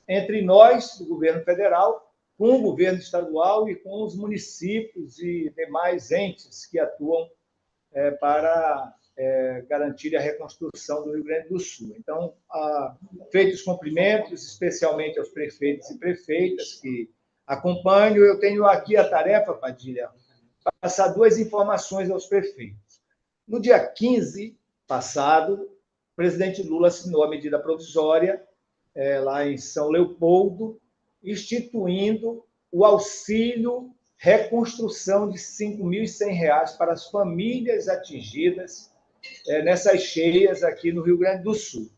entre nós, do governo federal, com o governo estadual e com os municípios e demais entes que atuam para garantir a reconstrução do Rio Grande do Sul. Então, feitos cumprimentos, especialmente aos prefeitos e prefeitas que acompanho, eu tenho aqui a tarefa, Padilha, passar duas informações aos prefeitos. No dia 15 passado, o presidente Lula assinou a medida provisória lá em São Leopoldo, instituindo o auxílio reconstrução de R$ 5.100 para as famílias atingidas nessas cheias aqui no Rio Grande do Sul.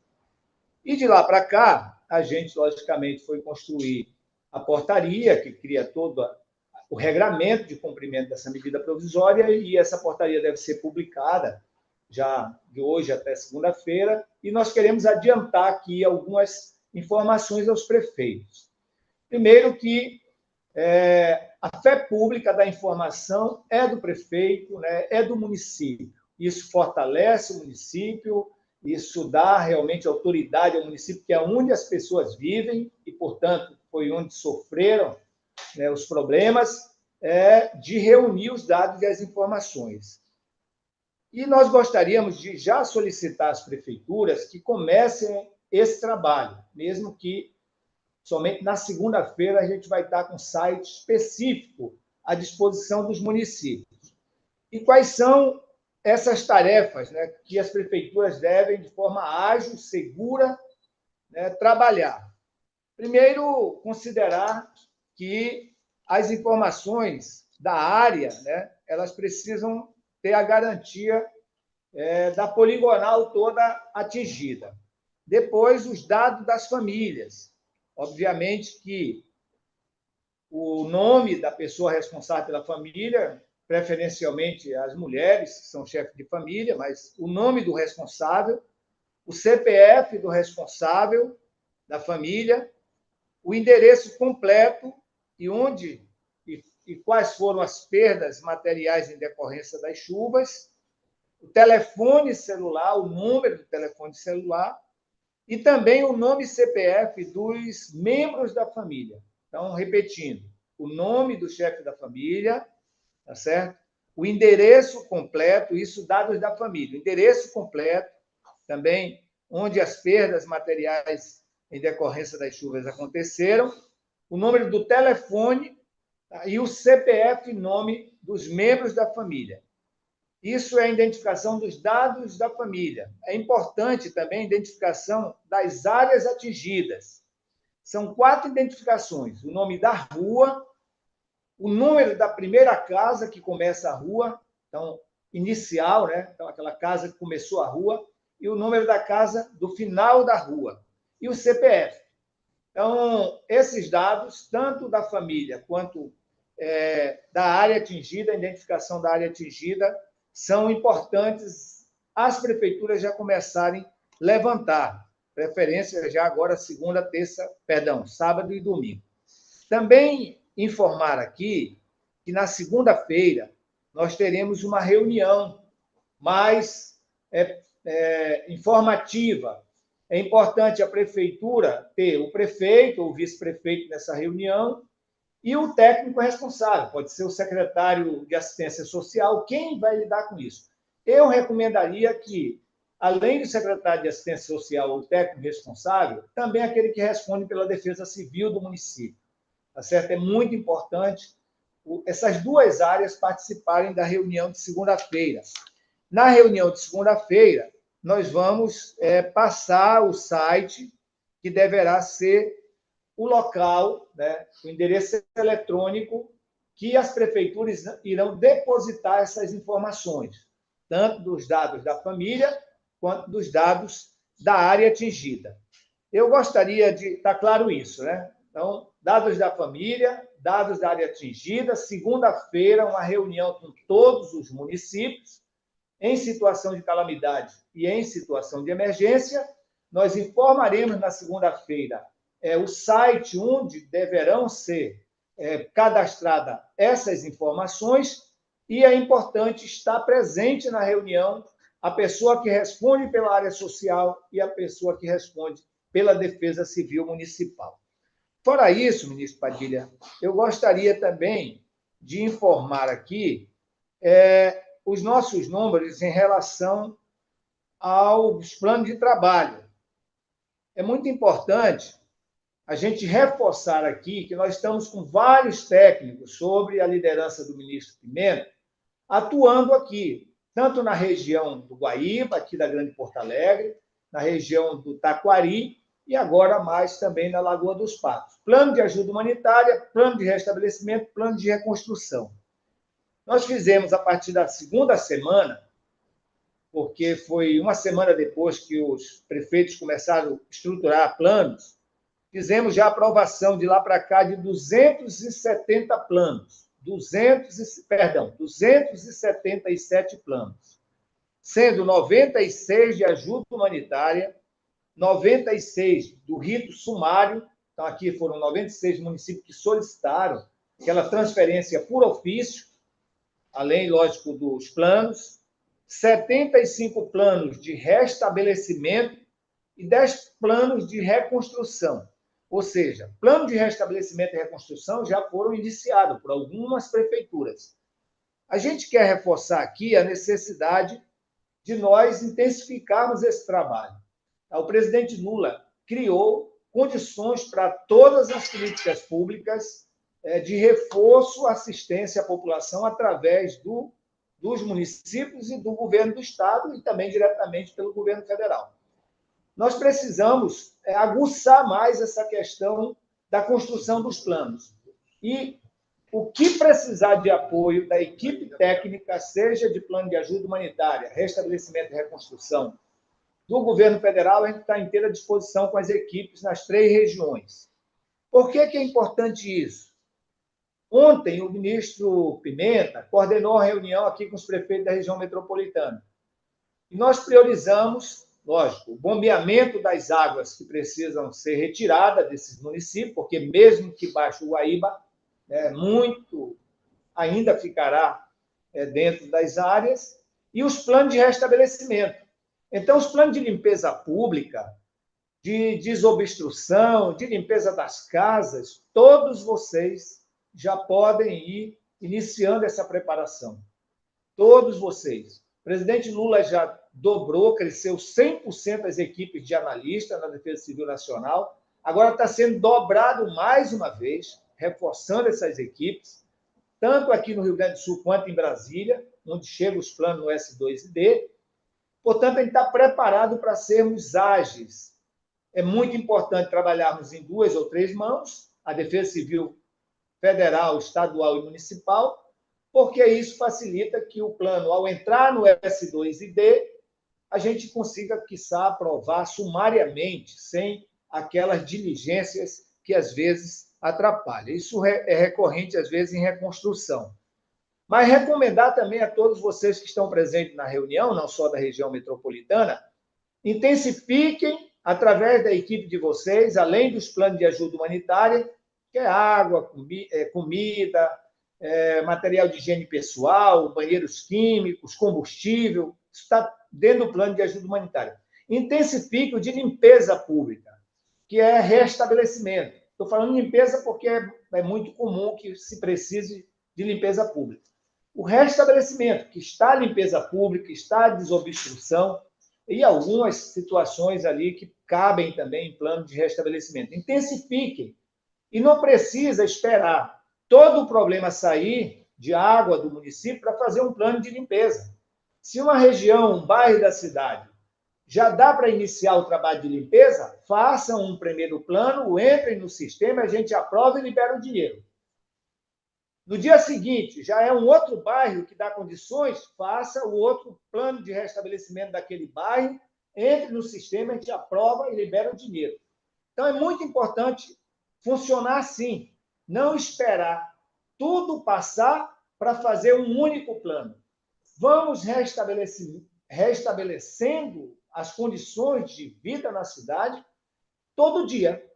E de lá para cá, a gente, logicamente, foi construir a portaria que cria todo o regramento de cumprimento dessa medida provisória, e essa portaria deve ser publicada já de hoje até segunda-feira, e nós queremos adiantar aqui algumas informações aos prefeitos. Primeiro que a fé pública da informação é do prefeito, né, é do município. Isso fortalece o município, isso dá realmente autoridade ao município, que é onde as pessoas vivem e, portanto, foi onde sofreram, né, os problemas, de reunir os dados e as informações. E nós gostaríamos de já solicitar às prefeituras que comecem esse trabalho, mesmo que somente na segunda-feira a gente vai estar com um site específico à disposição dos municípios. E quais são essas tarefas, né, que as prefeituras devem, de forma ágil, segura, né, trabalhar? Primeiro, considerar que as informações da área, né, elas precisam ter a garantia da poligonal toda atingida. Depois, os dados das famílias. Obviamente que o nome da pessoa responsável pela família, preferencialmente as mulheres, que são chefes de família, mas o nome do responsável, o CPF do responsável da família, o endereço completo e onde e quais foram as perdas materiais em decorrência das chuvas, o telefone celular, o número do telefone celular e também o nome CPF dos membros da família. Então, repetindo, o nome do chefe da família, tá certo? O endereço completo, isso dados da família, o endereço completo, também onde as perdas materiais em decorrência das chuvas aconteceram, o número do telefone e o CPF, nome dos membros da família. Isso é a identificação dos dados da família. É importante também a identificação das áreas atingidas. São 4 identificações: o nome da rua, o número da primeira casa que começa a rua, então, inicial, né? Então, aquela casa que começou a rua, e o número da casa do final da rua, e o CPF. Então, esses dados, tanto da família quanto da área atingida, a identificação da área atingida, são importantes as prefeituras já começarem a levantar, preferência já agora sábado e domingo. Também informar aqui que na segunda-feira nós teremos uma reunião mais informativa. É importante a prefeitura ter o prefeito ou o vice-prefeito nessa reunião e o técnico responsável, pode ser o secretário de assistência social, quem vai lidar com isso. Eu recomendaria que, além do secretário de assistência social ou técnico responsável, também aquele que responde pela defesa civil do município. Tá certo? É muito importante essas 2 áreas participarem da reunião de segunda-feira. Na reunião de segunda-feira, nós vamos passar o site, que deverá ser o local, né, o endereço eletrônico que as prefeituras irão depositar essas informações, tanto dos dados da família quanto dos dados da área atingida. Eu gostaria de estar claro isso, né? Então, dados da família, dados da área atingida, segunda-feira, uma reunião com todos os municípios, em situação de calamidade e em situação de emergência. Nós informaremos na segunda-feira o site onde deverão ser cadastradas essas informações, e é importante estar presente na reunião a pessoa que responde pela área social e a pessoa que responde pela defesa civil municipal. Fora isso, ministro Padilha, eu gostaria também de informar aqui os nossos números em relação aos planos de trabalho. É muito importante a gente reforçar aqui que nós estamos com vários técnicos sobre a liderança do ministro Pimenta atuando aqui, tanto na região do Guaíba, aqui da Grande Porto Alegre, na região do Taquari e agora mais também na Lagoa dos Patos. Plano de ajuda humanitária, plano de restabelecimento, plano de reconstrução. Nós fizemos, a partir da segunda semana, porque foi uma semana depois que os prefeitos começaram a estruturar planos, fizemos já a aprovação de lá para cá de 270 planos, 277 planos, sendo 96 de ajuda humanitária, 96 do rito sumário. Então, aqui foram 96 municípios que solicitaram aquela transferência por ofício, além, lógico, dos planos, 75 planos de restabelecimento e 10 planos de reconstrução. Ou seja, plano de restabelecimento e reconstrução já foram iniciados por algumas prefeituras. A gente quer reforçar aqui a necessidade de nós intensificarmos esse trabalho. O presidente Lula criou condições para todas as políticas públicas de reforço, assistência à população através dos municípios e do governo do Estado e também diretamente pelo governo federal. Nós precisamos aguçar mais essa questão da construção dos planos. E o que precisar de apoio da equipe técnica, seja de plano de ajuda humanitária, restabelecimento e reconstrução, do governo federal, a gente está à inteira disposição com as equipes nas 3 regiões. Por que é importante isso? Ontem, o ministro Pimenta coordenou a reunião aqui com os prefeitos da região metropolitana. E nós priorizamos, lógico, o bombeamento das águas que precisam ser retiradas desses municípios, porque mesmo que baixe o Guaíba, muito ainda ficará dentro das áreas, e os planos de restabelecimento. Então, os planos de limpeza pública, de desobstrução, de limpeza das casas, todos vocês já podem ir iniciando essa preparação. Todos vocês. O presidente Lula já dobrou, cresceu 100% as equipes de analistas na Defesa Civil Nacional. Agora está sendo dobrado mais uma vez, reforçando essas equipes, tanto aqui no Rio Grande do Sul quanto em Brasília, onde chegam os planos no S2ID. Portanto, a gente está preparado para sermos ágeis. É muito importante trabalharmos em 2 ou 3 mãos, a Defesa Civil Federal, Estadual e Municipal, porque isso facilita que o plano, ao entrar no S2ID, a gente consiga, quiçá, aprovar sumariamente, sem aquelas diligências que, às vezes, atrapalham. Isso é recorrente, às vezes, em reconstrução. Mas recomendar também a todos vocês que estão presentes na reunião, não só da região metropolitana, intensifiquem, através da equipe de vocês, além dos planos de ajuda humanitária, que é água, comida, material de higiene pessoal, banheiros químicos, combustível, isso está dentro do plano de ajuda humanitária. Intensifique o de limpeza pública, que é restabelecimento. Estou falando de limpeza porque é muito comum que se precise de limpeza pública. O restabelecimento, que está a limpeza pública, está a desobstrução e algumas situações ali que cabem também em plano de restabelecimento. Intensifiquem. E não precisa esperar todo o problema sair de água do município para fazer um plano de limpeza. Se uma região, um bairro da cidade, já dá para iniciar o trabalho de limpeza, façam um primeiro plano, entrem no sistema, a gente aprova e libera o dinheiro. No dia seguinte, já é um outro bairro que dá condições, faça o outro plano de restabelecimento daquele bairro, entre no sistema, a gente aprova e libera o dinheiro. Então, é muito importante funcionar assim, não esperar tudo passar para fazer um único plano. Vamos restabelecendo as condições de vida na cidade todo dia.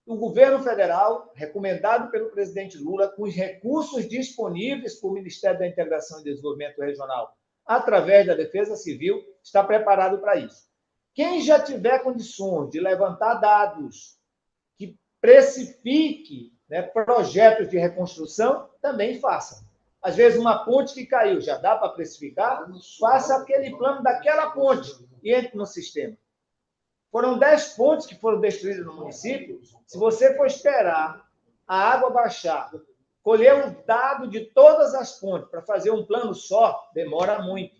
O governo federal, recomendado pelo presidente Lula, com os recursos disponíveis para o Ministério da Integração e Desenvolvimento Regional, através da Defesa Civil, está preparado para isso. Quem já tiver condições de levantar dados que precifique, projetos de reconstrução, também faça. Às vezes, uma ponte que caiu, já dá para precificar? Faça aquele plano daquela ponte e entre no sistema. Foram 10 pontes que foram destruídas no município. Se você for esperar a água baixar, colher um dado de todas as pontes para fazer um plano só, demora muito.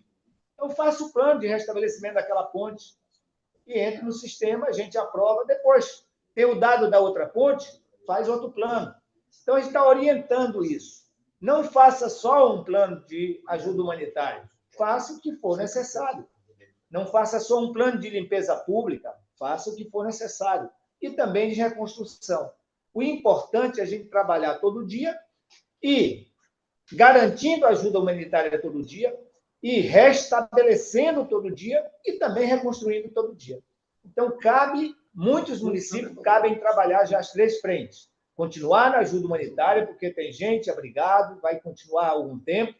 Então, faça o plano de restabelecimento daquela ponte e entre no sistema, a gente aprova. Depois, tem o dado da outra ponte, faz outro plano. Então, a gente está orientando isso. Não faça só um plano de ajuda humanitária. Faça o que for necessário. Não faça só um plano de limpeza pública. Faça o que for necessário. E também de reconstrução. O importante é a gente trabalhar todo dia e garantindo ajuda humanitária todo dia e restabelecendo todo dia e também reconstruindo todo dia. Então, muitos municípios cabem trabalhar já as 3 frentes. Continuar na ajuda humanitária, porque tem gente abrigado, vai continuar algum tempo,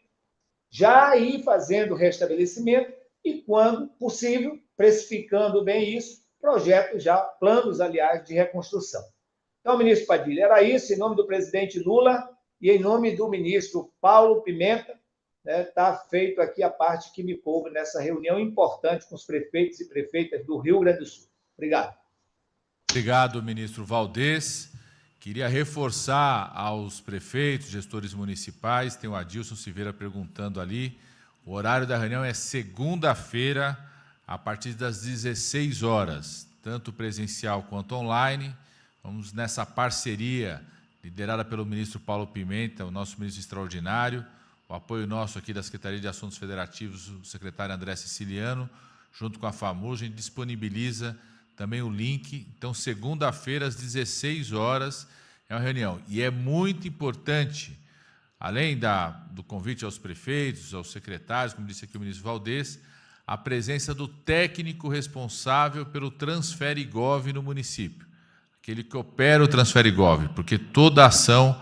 já ir fazendo restabelecimento e, quando possível, precificando bem isso, projetos já, planos, aliás, de reconstrução. Então, ministro Padilha, era isso, em nome do presidente Lula e em nome do ministro Paulo Pimenta, está feito aqui a parte que me coube nessa reunião importante com os prefeitos e prefeitas do Rio Grande do Sul. Obrigado. Obrigado, ministro Valdez. Queria reforçar aos prefeitos, gestores municipais, tem o Adilson Silveira perguntando ali, o horário da reunião é segunda-feira, a partir das 16 horas, tanto presencial quanto online. Vamos nessa parceria liderada pelo ministro Paulo Pimenta, o nosso ministro extraordinário, o apoio nosso aqui da Secretaria de Assuntos Federativos, o secretário André Siciliano, junto com a FAMURS, a gente disponibiliza também o link. Então, segunda-feira, às 16 horas, é uma reunião. E é muito importante, além do convite aos prefeitos, aos secretários, como disse aqui o ministro Valdez, a presença do técnico responsável pelo Transferigov no município, aquele que opera o Transferigov, porque toda a ação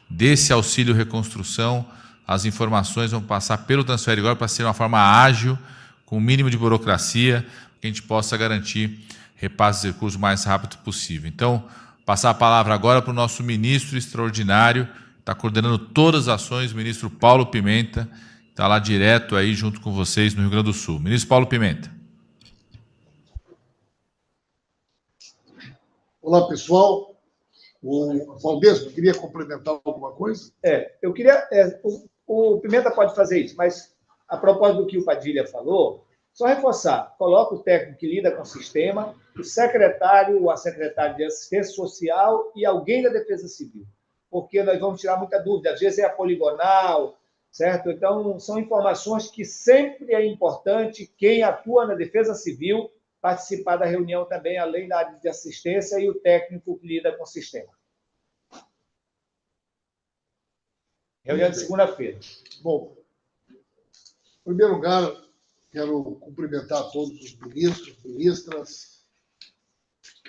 desse auxílio reconstrução, as informações vão passar pelo Transferigov para ser uma forma ágil, com o mínimo de burocracia, que a gente possa garantir repasse de recursos o mais rápido possível. Então, passar a palavra agora para o nosso ministro extraordinário, está coordenando todas as ações, o ministro Paulo Pimenta, está lá direto aí junto com vocês no Rio Grande do Sul. Ministro Paulo Pimenta. Olá, pessoal. O Valdez, queria complementar alguma coisa? Eu queria... O Pimenta pode fazer isso, mas a propósito do que o Padilha falou, só reforçar, coloca o técnico que lida com o sistema, o secretário ou a secretária de assistência social e alguém da Defesa Civil, porque nós vamos tirar muita dúvida, às vezes é a poligonal, certo? Então, são informações que sempre é importante quem atua na Defesa Civil participar da reunião também, além da área de assistência e o técnico que lida com o sistema. Reunião de segunda-feira. Bom, em primeiro lugar, quero cumprimentar todos os ministros, ministras,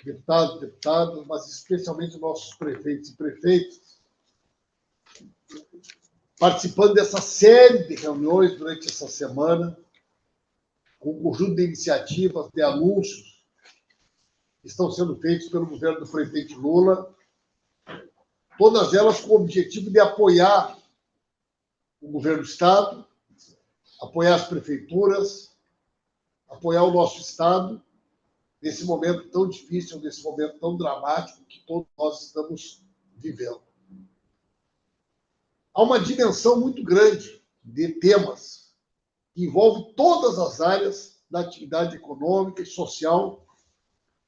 deputados, deputadas, mas especialmente nossos prefeitos e prefeitas, participando dessa série de reuniões durante essa semana, com um conjunto de iniciativas, de anúncios que estão sendo feitos pelo governo do presidente Lula, todas elas com o objetivo de apoiar o governo do Estado, apoiar as prefeituras, apoiar o nosso Estado nesse momento tão difícil, nesse momento tão dramático que todos nós estamos vivendo. Há uma dimensão muito grande de temas que envolve todas as áreas da atividade econômica e social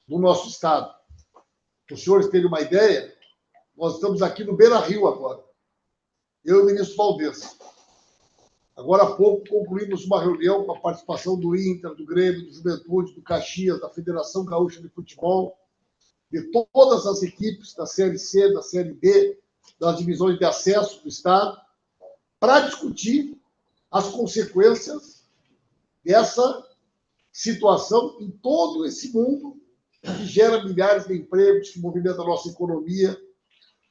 do nosso Estado. Para os senhores terem uma ideia, nós estamos aqui no Beira-Rio agora, eu e o ministro Valdez. Agora há pouco concluímos uma reunião com a participação do Inter, do Grêmio, do Juventude, do Caxias, da Federação Gaúcha de Futebol, de todas as equipes da Série C, da Série D, das divisões de acesso do Estado, para discutir as consequências dessa situação em todo esse mundo que gera milhares de empregos, que movimenta a nossa economia.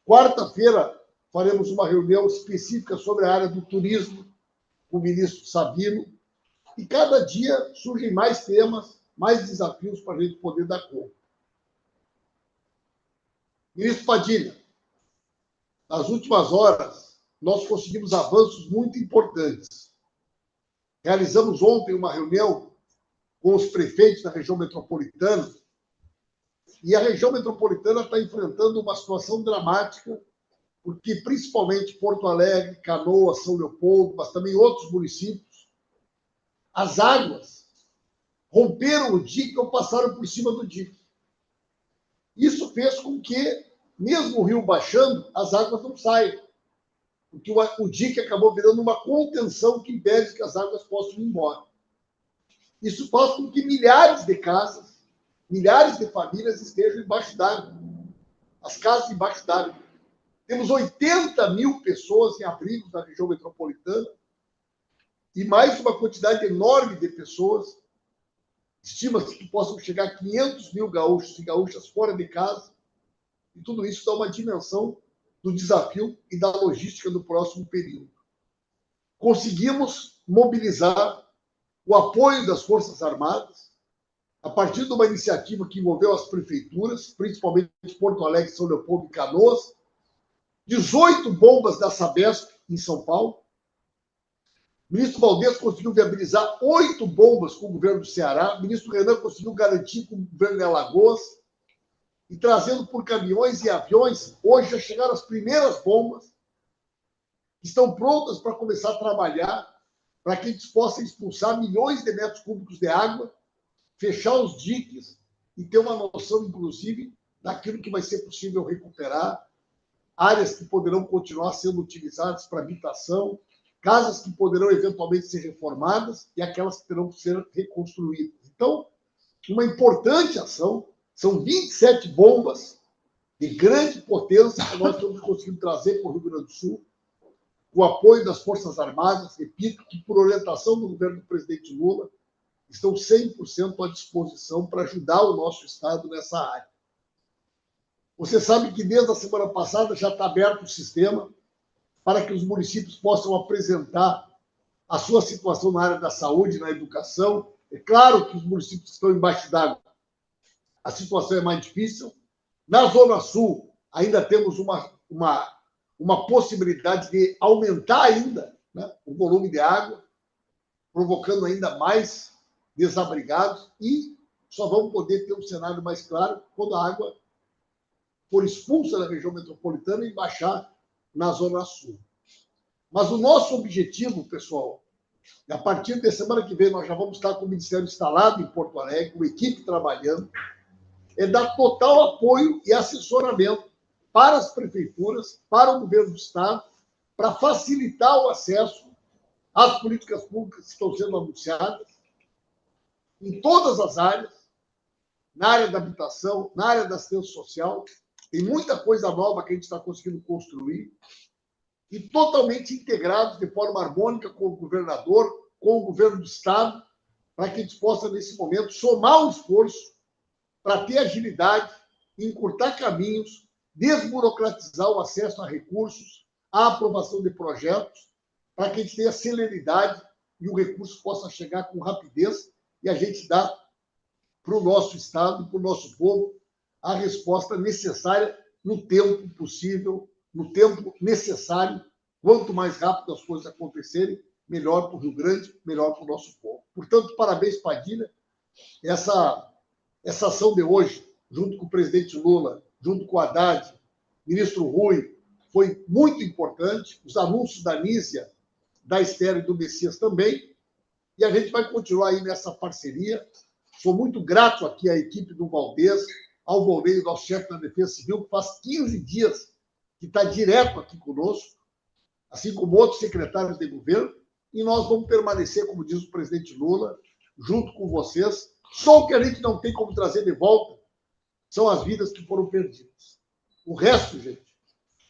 Quarta-feira faremos uma reunião específica sobre a área do turismo, com o ministro Sabino, e cada dia surgem mais temas, mais desafios para a gente poder dar conta. Ministro Padilha, nas últimas horas, nós conseguimos avanços muito importantes. Realizamos ontem uma reunião com os prefeitos da região metropolitana, e a região metropolitana está enfrentando uma situação dramática, porque principalmente Porto Alegre, Canoas, São Leopoldo, mas também outros municípios, as águas romperam o dique ou passaram por cima do dique. Isso fez com que, mesmo o rio baixando, as águas não saiam, porque o dique acabou virando uma contenção que impede que as águas possam ir embora. Isso faz com que milhares de casas, milhares de famílias estejam embaixo d'água, as casas embaixo d'água. Temos 80 mil pessoas em abrigos na região metropolitana e mais uma quantidade enorme de pessoas Estima-se que possam chegar a 500 mil gaúchos e gaúchas fora de casa, e tudo isso dá uma dimensão do desafio e da logística do próximo período. Conseguimos mobilizar o apoio das Forças Armadas, a partir de uma iniciativa que envolveu as prefeituras, principalmente Porto Alegre, São Leopoldo e Canoas, 18 bombas da Sabesp em São Paulo. O ministro Valdez conseguiu viabilizar 8 bombas com o governo do Ceará. O ministro Renan conseguiu garantir com o governo de Alagoas. E trazendo por caminhões e aviões, hoje já chegaram as primeiras bombas, que estão prontas para começar a trabalhar, para que a gente possa expulsar milhões de metros cúbicos de água, fechar os diques e ter uma noção, inclusive, daquilo que vai ser possível recuperar, áreas que poderão continuar sendo utilizadas para habitação, casas que poderão eventualmente ser reformadas e aquelas que terão que ser reconstruídas. Então, uma importante ação, são 27 bombas de grande potência que nós estamos conseguindo trazer para o Rio Grande do Sul, com o apoio das Forças Armadas, repito, que por orientação do governo do presidente Lula, estão 100% à disposição para ajudar o nosso Estado nessa área. Você sabe que desde a semana passada já está aberto o sistema para que os municípios possam apresentar a sua situação na área da saúde, na educação. É claro que os municípios que estão embaixo d'água, a situação é mais difícil. Na Zona Sul, ainda temos uma possibilidade de aumentar ainda, né, o volume de água, provocando ainda mais desabrigados, e só vamos poder ter um cenário mais claro quando a água for expulsa da região metropolitana e baixar na Zona Sul. Mas o nosso objetivo, pessoal, a partir da semana que vem nós já vamos estar com o Ministério instalado em Porto Alegre, com a equipe trabalhando, é dar total apoio e assessoramento para as prefeituras, para o governo do Estado, para facilitar o acesso às políticas públicas que estão sendo anunciadas em todas as áreas, na área da habitação, na área da assistência social. Tem muita coisa nova que a gente está conseguindo construir e totalmente integrados de forma harmônica com o governador, com o governo do Estado, para que a gente possa, nesse momento, somar um esforço para ter agilidade, encurtar caminhos, desburocratizar o acesso a recursos, a aprovação de projetos, para que a gente tenha celeridade e o recurso possa chegar com rapidez e a gente dar para o nosso Estado e para o nosso povo a resposta necessária no tempo possível, no tempo necessário. Quanto mais rápido as coisas acontecerem, melhor para o Rio Grande, melhor para o nosso povo. Portanto, parabéns, Padilha. Essa ação de hoje, junto com o presidente Lula, junto com o Haddad, ministro Rui, foi muito importante. Os anúncios da Nízia, da Esther e do Messias também. E a gente vai continuar aí nessa parceria. Sou muito grato aqui à equipe do Valdez, ao Volney, nosso chefe da Defesa Civil, que faz 15 dias que está direto aqui conosco, assim como outros secretários de governo, e nós vamos permanecer, como diz o presidente Lula, junto com vocês. Só o que a gente não tem como trazer de volta são as vidas que foram perdidas. O resto, gente,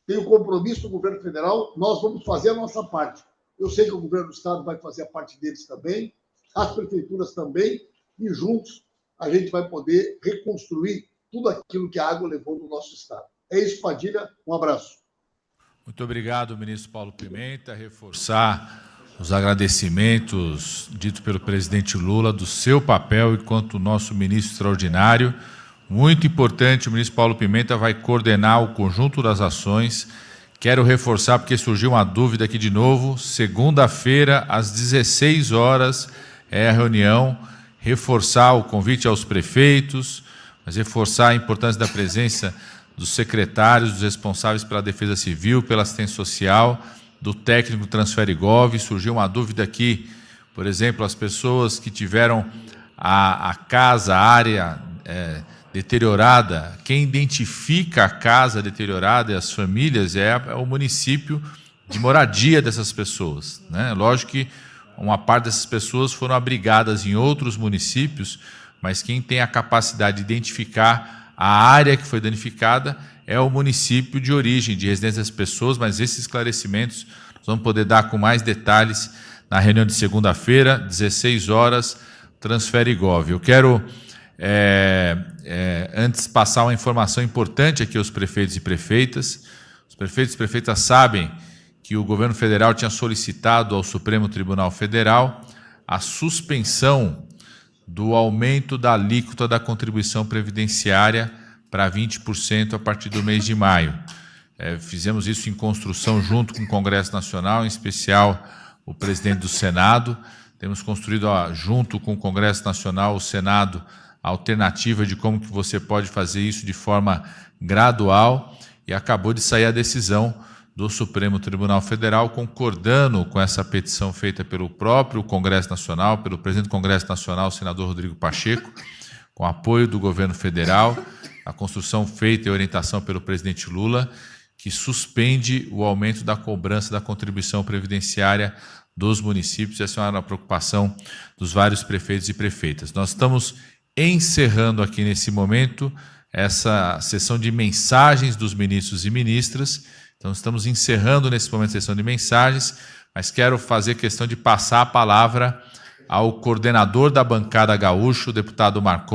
tem o compromisso do governo federal, nós vamos fazer a nossa parte. Eu sei que o governo do Estado vai fazer a parte deles também, as prefeituras também, e juntos a gente vai poder reconstruir tudo aquilo que a água levou no nosso Estado. É isso, Padilha. Um abraço. Muito obrigado, ministro Paulo Pimenta. Reforçar os agradecimentos ditos pelo presidente Lula do seu papel enquanto nosso ministro extraordinário. Muito importante, o ministro Paulo Pimenta vai coordenar o conjunto das ações. Quero reforçar, porque surgiu uma dúvida aqui de novo, segunda-feira, às 16 horas, é a reunião, reforçar o convite aos prefeitos, mas reforçar a importância da presença dos secretários, dos responsáveis pela Defesa Civil, pela assistência social, do técnico TransfereGov. Surgiu uma dúvida aqui, por exemplo, as pessoas que tiveram a casa, a área deteriorada, quem identifica a casa deteriorada e as famílias é o município de moradia dessas pessoas, né? Lógico que uma parte dessas pessoas foram abrigadas em outros municípios, mas quem tem a capacidade de identificar a área que foi danificada é o município de origem, de residência das pessoas, mas esses esclarecimentos nós vamos poder dar com mais detalhes na reunião de segunda-feira, 16 horas, Transferigov. Eu quero, antes, passar uma informação importante aqui aos prefeitos e prefeitas. Os prefeitos e prefeitas sabem que o governo federal tinha solicitado ao Supremo Tribunal Federal a suspensão do aumento da alíquota da contribuição previdenciária para 20% a partir do mês de maio. Fizemos isso em construção junto com o Congresso Nacional, em especial o presidente do Senado. Temos construído, junto com o Congresso Nacional, o Senado, a alternativa de como que você pode fazer isso de forma gradual, e acabou de sair a decisão do Supremo Tribunal Federal, concordando com essa petição feita pelo próprio Congresso Nacional, pelo presidente do Congresso Nacional, o senador Rodrigo Pacheco, com apoio do governo federal, a construção feita e orientação pelo presidente Lula, que suspende o aumento da cobrança da contribuição previdenciária dos municípios. Essa é uma preocupação dos vários prefeitos e prefeitas. Nós estamos encerrando aqui nesse momento essa sessão de mensagens dos ministros e ministras. Então, estamos encerrando nesse momento a sessão de mensagens, mas quero fazer questão de passar a palavra ao coordenador da bancada gaúcho, o deputado Marcos.